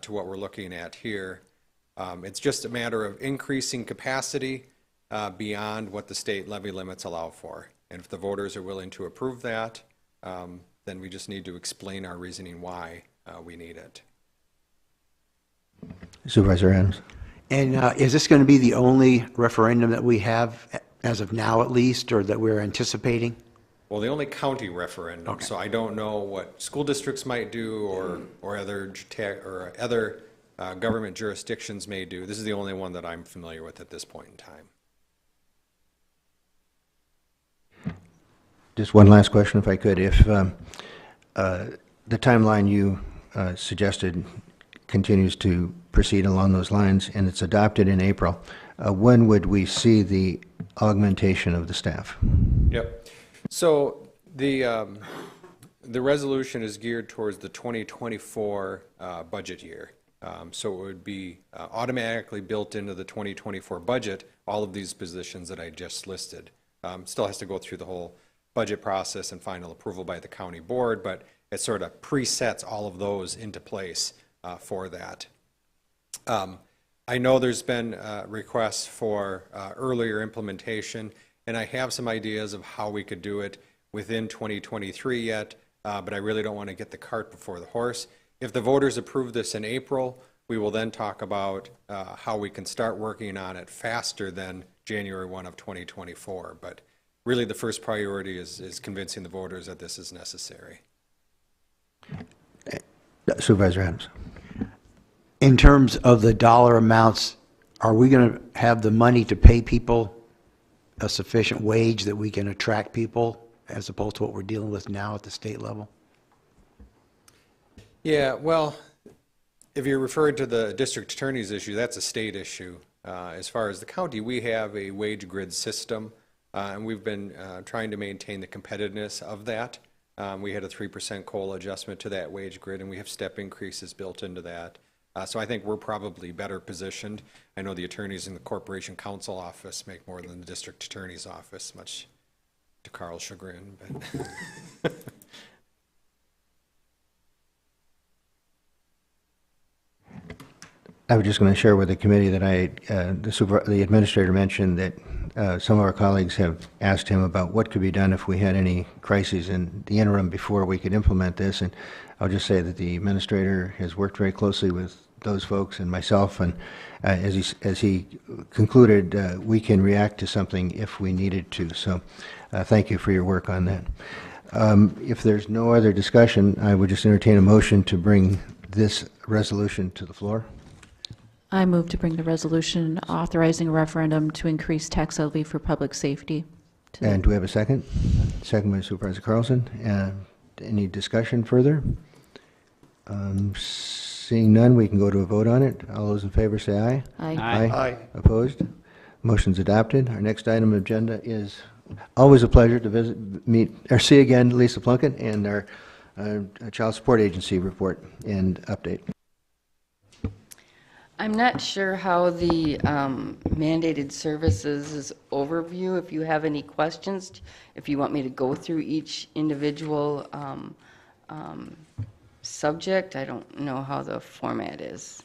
O: to what we're looking at here. It's just a matter of increasing capacity beyond what the state levy limits allow for. And if the voters are willing to approve that, then we just need to explain our reasoning why we need it.
B: Supervisor Adams.
S: And is this going to be the only referendum that we have, as of now at least, or that we're anticipating?
O: Well, the only county referendum,
S: okay.
O: So I don't know what school districts might do or other government jurisdictions may do. This is the only one that I'm familiar with at this point in time.
B: Just one last question, if I could. If the timeline you suggested continues to proceed along those lines and it's adopted in April, when would we see the augmentation of the staff?
O: Yep. So the resolution is geared towards the 2024 budget year. So it would be automatically built into the 2024 budget, all of these positions that I just listed. Still has to go through the whole budget process and final approval by the county board, but it sort of presets all of those into place for that. I know there's been requests for earlier implementation, and I have some ideas of how we could do it within 2023 yet, but I really don't want to get the cart before the horse. If the voters approve this in April, we will then talk about how we can start working on it faster than January 1 of 2024. But really the first priority is convincing the voters that this is necessary.
B: Supervisor Adams.
S: In terms of the dollar amounts, are we going to have the money to pay people a sufficient wage that we can attract people as opposed to what we're dealing with now at the state level?
O: Yeah, well, if you're referring to the district attorney's issue, that's a state issue. As far as the county, we have a wage grid system And we've been trying to maintain the competitiveness of that. We had a 3% COLA adjustment to that wage grid, and we have step increases built into that. So I think we're probably better positioned. I know the attorneys in the Corporation Counsel office make more than the district attorney's office, much to Carl's chagrin. But
B: I was just going to share with the committee that the administrator mentioned that some of our colleagues have asked him about what could be done if we had any crises in the interim before we could implement this. And I'll just say that the administrator has worked very closely with those folks and myself, and as he concluded, we can react to something if we needed to. So thank you for your work on that. If there's no other discussion, I would just entertain a motion to bring this resolution to the floor.
N: I move to bring the resolution authorizing a referendum to increase tax levy for public safety.
B: And do we have a second? Second by Supervisor Carlson. Any discussion further? Seeing none, we can go to a vote on it. All those in favor say aye.
N: Aye.
B: Aye. Opposed? Motion's adopted. Our next item of agenda is always a pleasure to see again Lisa Plunkett and our Child Support Agency report and update.
T: I'm not sure how the mandated services overview, if you have any questions, if you want me to go through each individual subject. I don't know how the format is.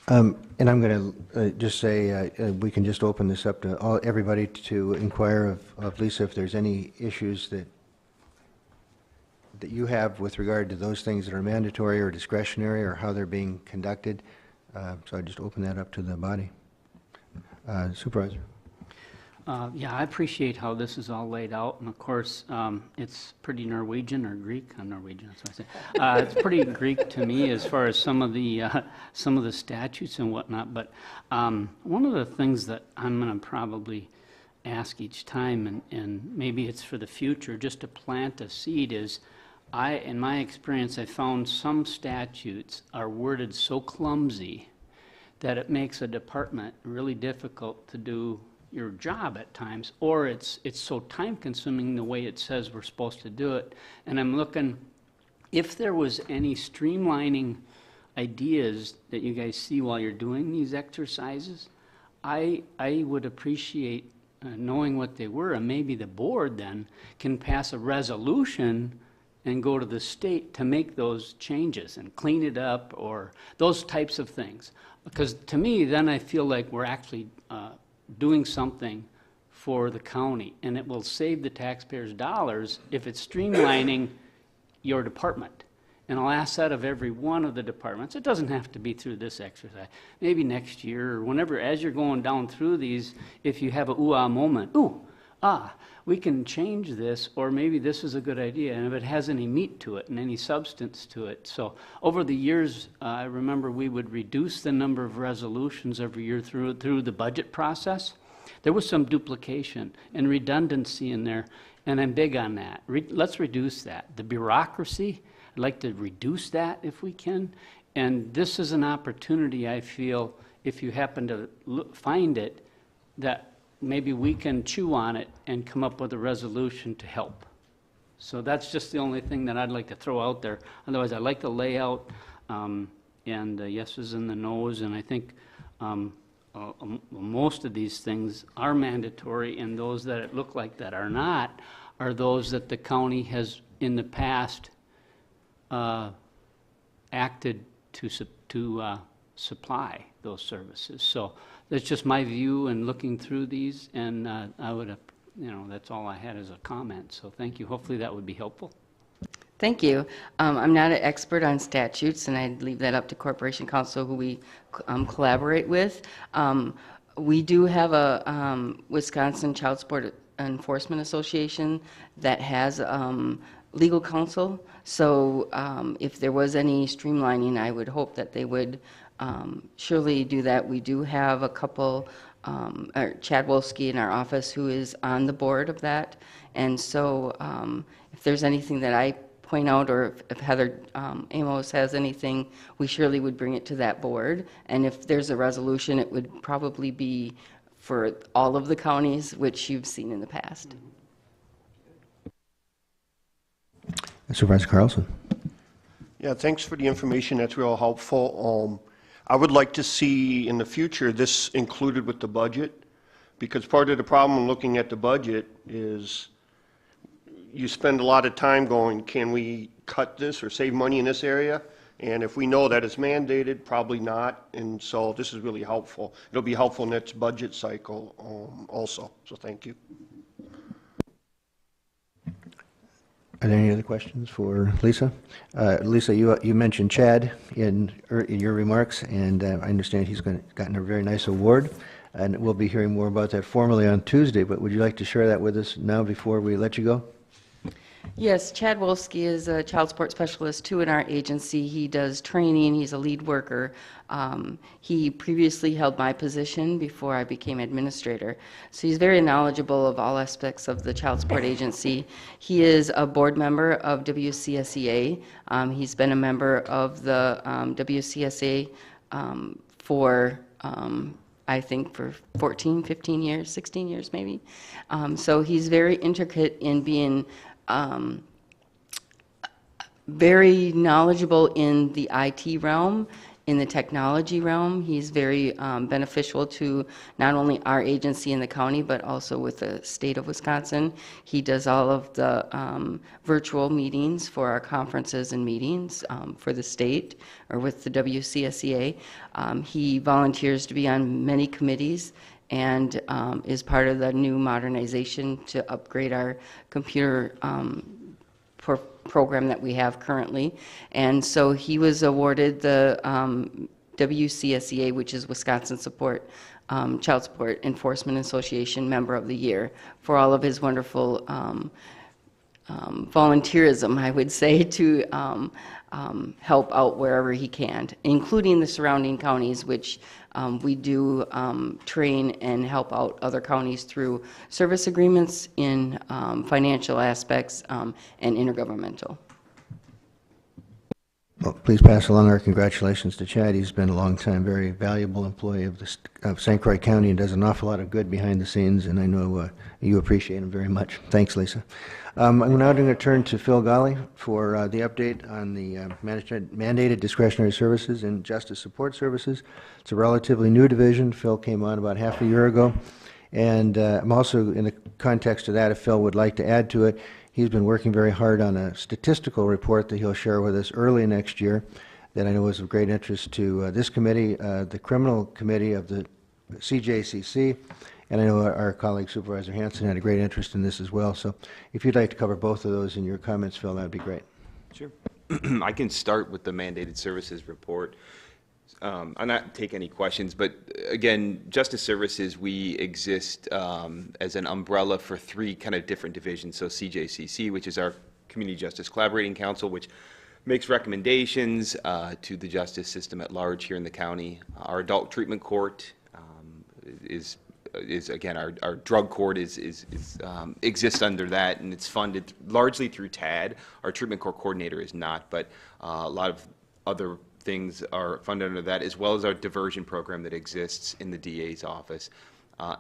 B: And I'm going to just say we can just open this up to everybody to inquire of Lisa if there's any issues that you have with regard to those things that are mandatory or discretionary or how they're being conducted. So I just open that up to the body. Supervisor.
U: Yeah, I appreciate how this is all laid out, and of course, it's pretty Norwegian or Greek. I'm Norwegian, that's what I say. It's pretty Greek to me as far as some of the statutes and whatnot. But one of the things that I'm going to probably ask each time, and maybe it's for the future, just to plant a seed, is in my experience, I found some statutes are worded so clumsy that it makes a department really difficult to do your job at times, or it's so time-consuming the way it says we're supposed to do it. And I'm looking, if there was any streamlining ideas that you guys see while you're doing these exercises, I would appreciate knowing what they were, and maybe the board then can pass a resolution and go to the state to make those changes and clean it up or those types of things. Because to me, then I feel like we're actually doing something for the county, and it will save the taxpayers dollars if it's streamlining your department. And I'll ask that of every one of the departments. It doesn't have to be through this exercise. Maybe next year or whenever, as you're going down through these, if you have a ooh-ah moment, we can change this, or maybe this is a good idea, and if it has any meat to it and any substance to it. So over the years, I remember we would reduce the number of resolutions every year through the budget process. There was some duplication and redundancy in there, and I'm big on that. Let's reduce that. The bureaucracy, I'd like to reduce that if we can, and this is an opportunity, I feel, if you happen to find it, that maybe we can chew on it and come up with a resolution to help. So that's just the only thing that I'd like to throw out there. Otherwise, I like the layout and the yeses and the nos, and I think most of these things are mandatory, and those that it look like that are not are those that the county has in the past acted to supply those services. So that's just my view in looking through these, and I would, that's all I had as a comment. So thank you. Hopefully that would be helpful.
T: Thank you. I'm not an expert on statutes, and I'd leave that up to Corporation Counsel, who we collaborate with. We do have a Wisconsin Child Support Enforcement Association that has legal counsel. So if there was any streamlining, I would hope that they would surely do that. We do have a couple, Chad Wolski in our office, who is on the board of that. And so if there's anything that I point out, or if Heather Amos has anything, we surely would bring it to that board. And if there's a resolution, it would probably be for all of the counties, which you've seen in the past.
B: Supervisor Carlson.
L: Yeah, thanks for the information. That's real helpful. I would like to see in the future this included with the budget, because part of the problem looking at the budget is you spend a lot of time going, can we cut this or save money in this area? And if we know that it's mandated, probably not. And so this is really helpful. It'll be helpful next budget cycle also. So thank you.
B: Are there any other questions for Lisa? Lisa, you mentioned Chad in your remarks, and I understand he's gotten a very nice award, and we'll be hearing more about that formally on Tuesday, but would you like to share that with us now before we let you go?
T: Yes, Chad Wolski is a child support specialist too in our agency. He does training. He's a lead worker. He previously held my position before I became administrator. So he's very knowledgeable of all aspects of the child support agency. He is a board member of WCSEA. He's been a member of the WCSA for I think for 14, 15 years, 16 years maybe. So he's very intricate in being very knowledgeable in the IT realm, in the technology realm. He's very beneficial to not only our agency in the county, but also with the state of Wisconsin. He does all of the virtual meetings for our conferences and meetings for the state or with the WCSEA. He volunteers to be on many committees and is part of the new modernization to upgrade our computer program that we have currently. And so he was awarded the WCSEA, which is Wisconsin Child Support Enforcement Association Member of the Year, for all of his wonderful volunteerism, I would say, to help out wherever he can, including the surrounding counties, which we do train and help out other counties through service agreements in financial aspects and intergovernmental.
B: Well, please pass along our congratulations to Chad. He's been a long time, very valuable employee of St. Croix County and does an awful lot of good behind the scenes, and I know you appreciate him very much. Thanks, Lisa. I'm now going to turn to Phil Golly for the update on the mandated discretionary services and justice support services. It's a relatively new division. Phil came on about half a year ago, and I'm also, in the context of that, if Phil would like to add to it, he's been working very hard on a statistical report that he'll share with us early next year that I know is of great interest to this committee, the criminal committee of the CJCC, and I know our colleague Supervisor Hanson had a great interest in this as well. So if you'd like to cover both of those in your comments, Phil, that would be great.
A: Sure. I can start with the mandated services report. I'll not take any questions, but again, Justice Services, we exist as an umbrella for three kind of different divisions. So CJCC, which is our Community Justice Collaborating Council, which makes recommendations to the justice system at large here in the county. Our Adult Treatment Court is again, our drug court exists under that, and it's funded largely through TAD. Our treatment court coordinator is not, but a lot of other things are funded under that, as well as our diversion program that exists in the DA's office.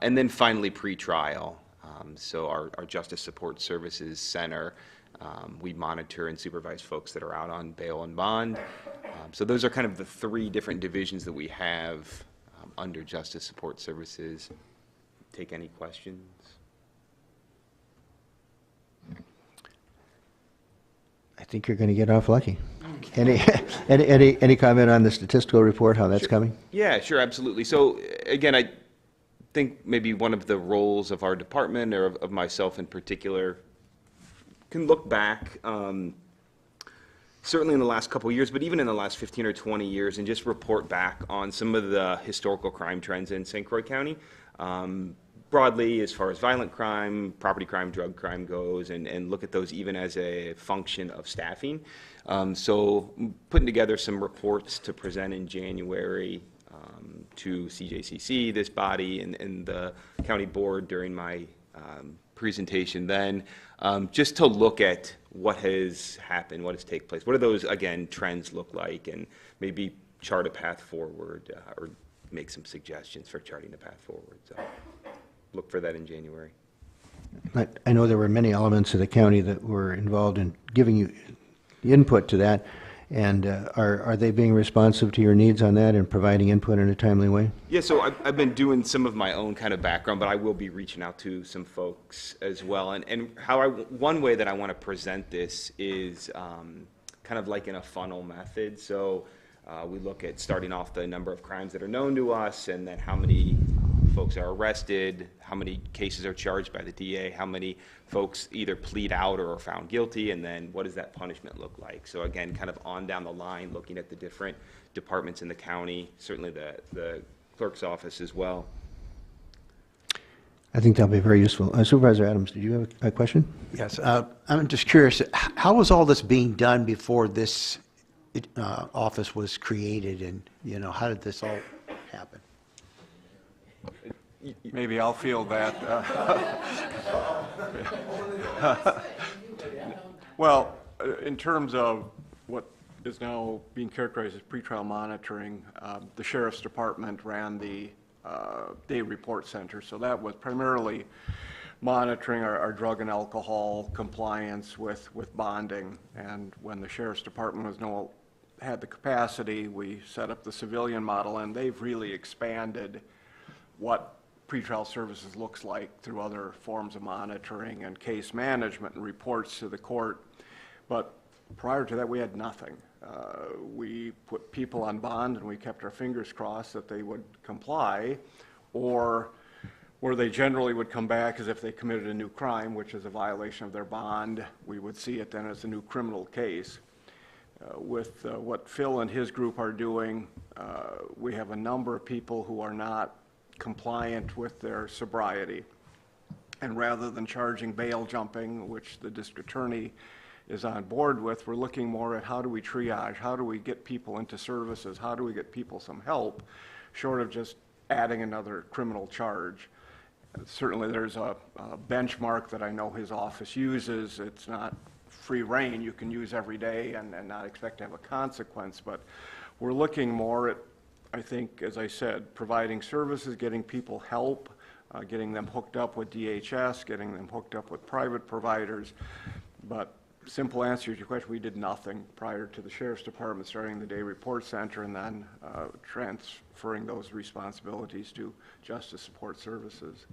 A: And then finally, pretrial. So our Justice Support Services Center, we monitor and supervise folks that are out on bail and bond. So those are kind of the three different divisions that we have under Justice Support Services. Take any questions?
B: I think you're going to get off lucky. Any comment on the statistical report, how that's coming?
A: Yeah, sure, absolutely. So again, I think maybe one of the roles of our department, or of myself in particular, can look back, certainly in the last couple of years, but even in the last 15 or 20 years, and just report back on some of the historical crime trends in St. Croix County. Broadly, as far as violent crime, property crime, drug crime goes, and look at those even as a function of staffing. So putting together some reports to present in January to CJCC, this body, and the county board during my presentation then, just to look at what has happened, what has taken place. What do those, again, trends look like, and maybe chart a path forward or make some suggestions for charting the path forward. So. look for that in January.
B: I know there were many elements of the county that were involved in giving you input to that, and are they being responsive to your needs on that and providing input in a timely way?
A: Yeah, so I've been doing some of my own kind of background, but I will be reaching out to some folks as well. And one way that I want to present this is kind of like in a funnel method. So we look at starting off the number of crimes that are known to us, and then how many folks are arrested, how many cases are charged by the DA, how many folks either plead out or are found guilty, and then what does that punishment look like? So again, kind of on down the line, looking at the different departments in the county, certainly the clerk's office as well.
B: I think that'll be very useful. Supervisor Adams, did you have a question?
S: Yes, I'm just curious, how was all this being done before this office was created, and, you know, how did this all happen?
P: Maybe I'll field that. Well, in terms of what is now being characterized as pretrial monitoring, the Sheriff's Department ran the day report center, so that was primarily monitoring our drug and alcohol compliance with bonding. And when the Sheriff's Department had the capacity, we set up the civilian model, and they've really expanded what pretrial services looks like through other forms of monitoring and case management and reports to the court. But prior to that, we had nothing. We put people on bond, and we kept our fingers crossed that they would comply, or where they generally would come back as if they committed a new crime, which is a violation of their bond. We would see it then as a new criminal case. With what Phil and his group are doing, we have a number of people who are not compliant with their sobriety. And rather than charging bail jumping, which the district attorney is on board with, we're looking more at how do we triage, how do we get people into services, how do we get people some help, short of just adding another criminal charge. Certainly there's a benchmark that I know his office uses. It's not free reign you can use every day and not expect to have a consequence, but we're looking more at, I think, as I said, providing services, getting people help, getting them hooked up with DHS, getting them hooked up with private providers. But simple answer to your question, we did nothing prior to the Sheriff's Department starting the Day Report Center and then transferring those responsibilities to Justice Support Services.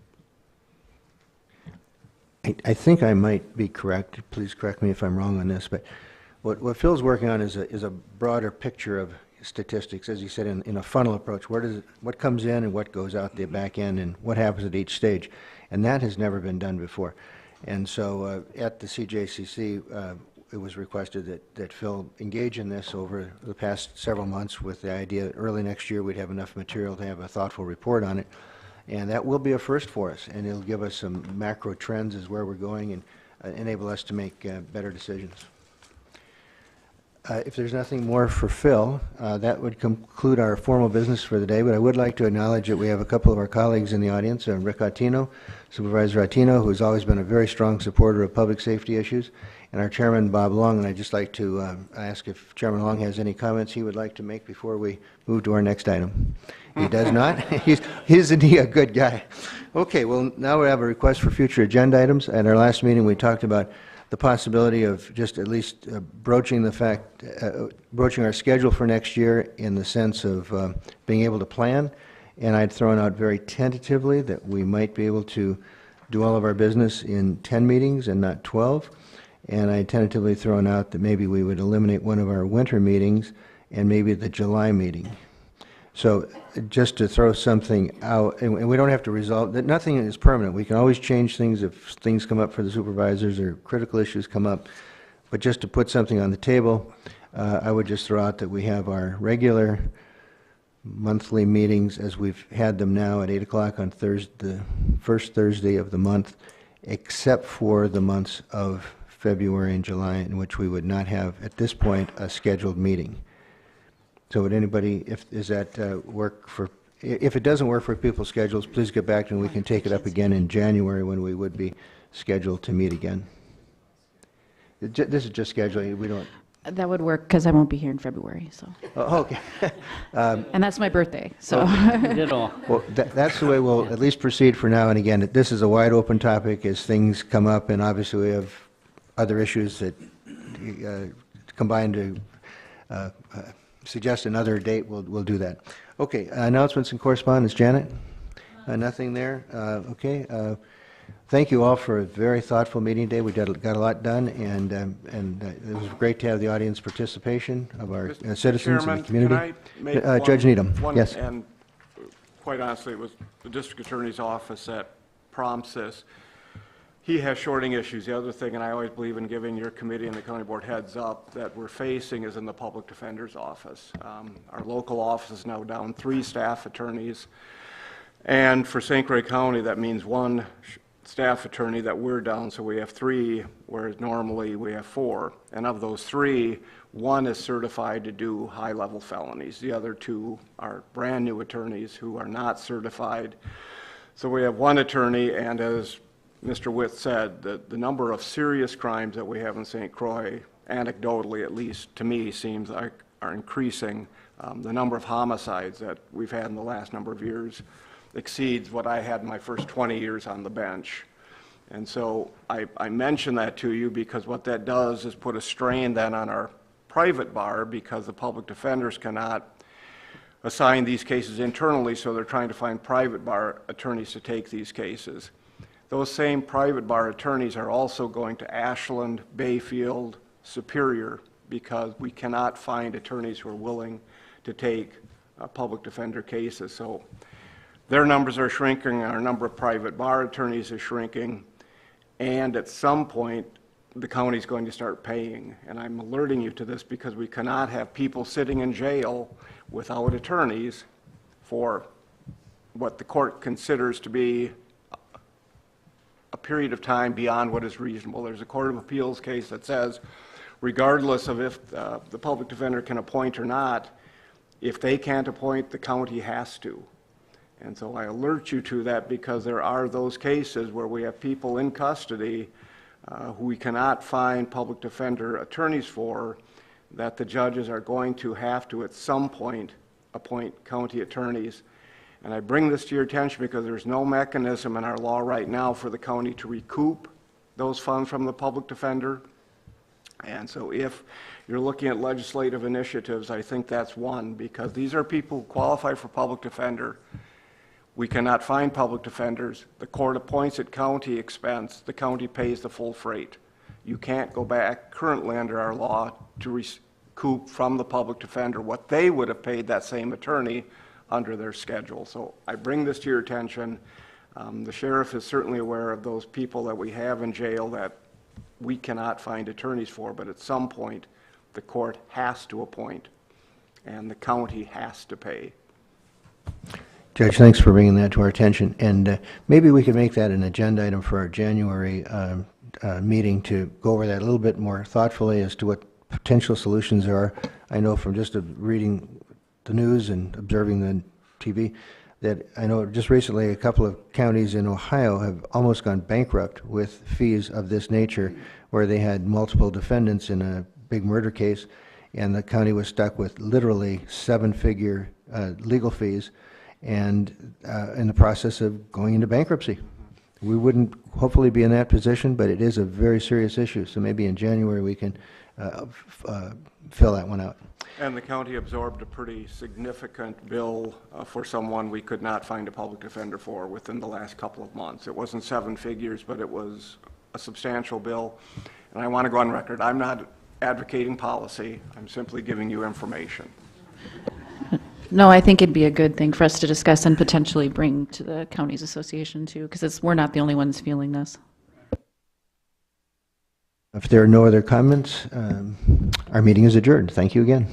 B: I think I might be correct. Please correct me if I'm wrong on this, but what Phil's working on is a broader picture of statistics, as you said, in a funnel approach. What comes in and what goes out the back end, and what happens at each stage, and that has never been done before. And so at the CJCC, it was requested that Phil engage in this over the past several months, with the idea that early next year we'd have enough material to have a thoughtful report on it. And that will be a first for us, and it'll give us some macro trends as where we're going and enable us to make better decisions. If there's nothing more for Phil, that would conclude our formal business for the day, but I would like to acknowledge that we have a couple of our colleagues in the audience, Rick Attino, Supervisor Attino, who has always been a very strong supporter of public safety issues, and our Chairman, Bob Long. And I'd just like to ask if Chairman Long has any comments he would like to make before we move to our next item. He does not? Isn't he a good guy? Okay, well, now we have a request for future agenda items. At our last meeting, we talked about the possibility of just at least broaching our schedule for next year in the sense of being able to plan. And I'd thrown out very tentatively that we might be able to do all of our business in 10 meetings and not 12. And I tentatively thrown out that maybe we would eliminate one of our winter meetings and maybe the July meeting. So just to throw something out, and we don't have to resolve, that nothing is permanent. We can always change things if things come up for the supervisors or critical issues come up. But just to put something on the table, I would just throw out that we have our regular monthly meetings as we've had them now at 8 o'clock on the first Thursday of the month, except for the months of February and July, in which we would not have, at this point, a scheduled meeting. So would anybody, if it doesn't work for people's schedules, please get back to me. We can take it up again in January when we would be scheduled to meet again. This is just scheduling. We don't.
N: That would work, because I won't be here in February, so.
B: Oh, okay.
N: And that's my birthday, so.
B: Well, that's the way we'll at least proceed for now. And again, this is a wide open topic as things come up, and obviously we have other issues that combine to suggest another date. We'll do that. Okay, announcements and correspondence. Janet? Nothing there? Okay. Thank you all for a very thoughtful meeting today. We got a lot done, and it was great to have the audience participation of our citizens and the community.
P: Can I make
B: Judge Needham, yes.
P: And quite honestly, it was the district attorney's office that prompts this. He has shorting issues. The other thing, and I always believe in giving your committee and the county board heads up, that we're facing is in the public defender's office. Our local office is now down 3 staff attorneys, and for St. Croix County, that means 1 staff attorney that we're down, so we have 3, whereas normally we have 4. And of those 3, 1 is certified to do high-level felonies. The other 2 are brand-new attorneys who are not certified. So we have 1 attorney, and as Mr. Witt said, the number of serious crimes that we have in St. Croix, anecdotally at least to me, seems like are increasing. The number of homicides that we've had in the last number of years exceeds what I had in my first 20 years on the bench. And so I mention that to you because what that does is put a strain then on our private bar, because the public defenders cannot assign these cases internally, so they're trying to find private bar attorneys to take these cases. Those same private bar attorneys are also going to Ashland, Bayfield, Superior, because we cannot find attorneys who are willing to take public defender cases. So their numbers are shrinking, our number of private bar attorneys is shrinking, and at some point, the county's going to start paying. And I'm alerting you to this because we cannot have people sitting in jail without attorneys for what the court considers to be a period of time beyond what is reasonable. There's a Court of Appeals case that says, regardless of if the public defender can appoint or not, if they can't appoint, the county has to. And so I alert you to that because there are those cases where we have people in custody who we cannot find public defender attorneys for, that the judges are going to have to at some point appoint county attorneys. And I bring this to your attention because there's no mechanism in our law right now for the county to recoup those funds from the public defender. And so if you're looking at legislative initiatives, I think that's one, because these are people who qualify for public defender. We cannot find public defenders. The court appoints at county expense. The county pays the full freight. You can't go back currently under our law to recoup from the public defender what they would have paid that same attorney under their schedule. So I bring this to your attention. The sheriff is certainly aware of those people that we have in jail that we cannot find attorneys for, but at some point the court has to appoint and the county has to pay.
B: Judge, thanks for bringing that to our attention. And maybe we could make that an agenda item for our January meeting to go over that a little bit more thoughtfully as to what potential solutions there are. I know from just reading the news and observing the TV that I know just recently a couple of counties in Ohio have almost gone bankrupt with fees of this nature, where they had multiple defendants in a big murder case, and the county was stuck with literally 7-figure legal fees, and in the process of going into bankruptcy. We wouldn't hopefully be in that position, but it is a very serious issue. So maybe in January we can fill that one out.
P: And the county absorbed a pretty significant bill for someone we could not find a public defender for within the last couple of months. It wasn't 7 figures, but it was a substantial bill. And I want to go on record, I'm not advocating policy, I'm simply giving you information.
N: No, I think it'd be a good thing for us to discuss and potentially bring to the counties association too, because we're not the only ones feeling this.
B: If there are no other comments, our meeting is adjourned. Thank you again.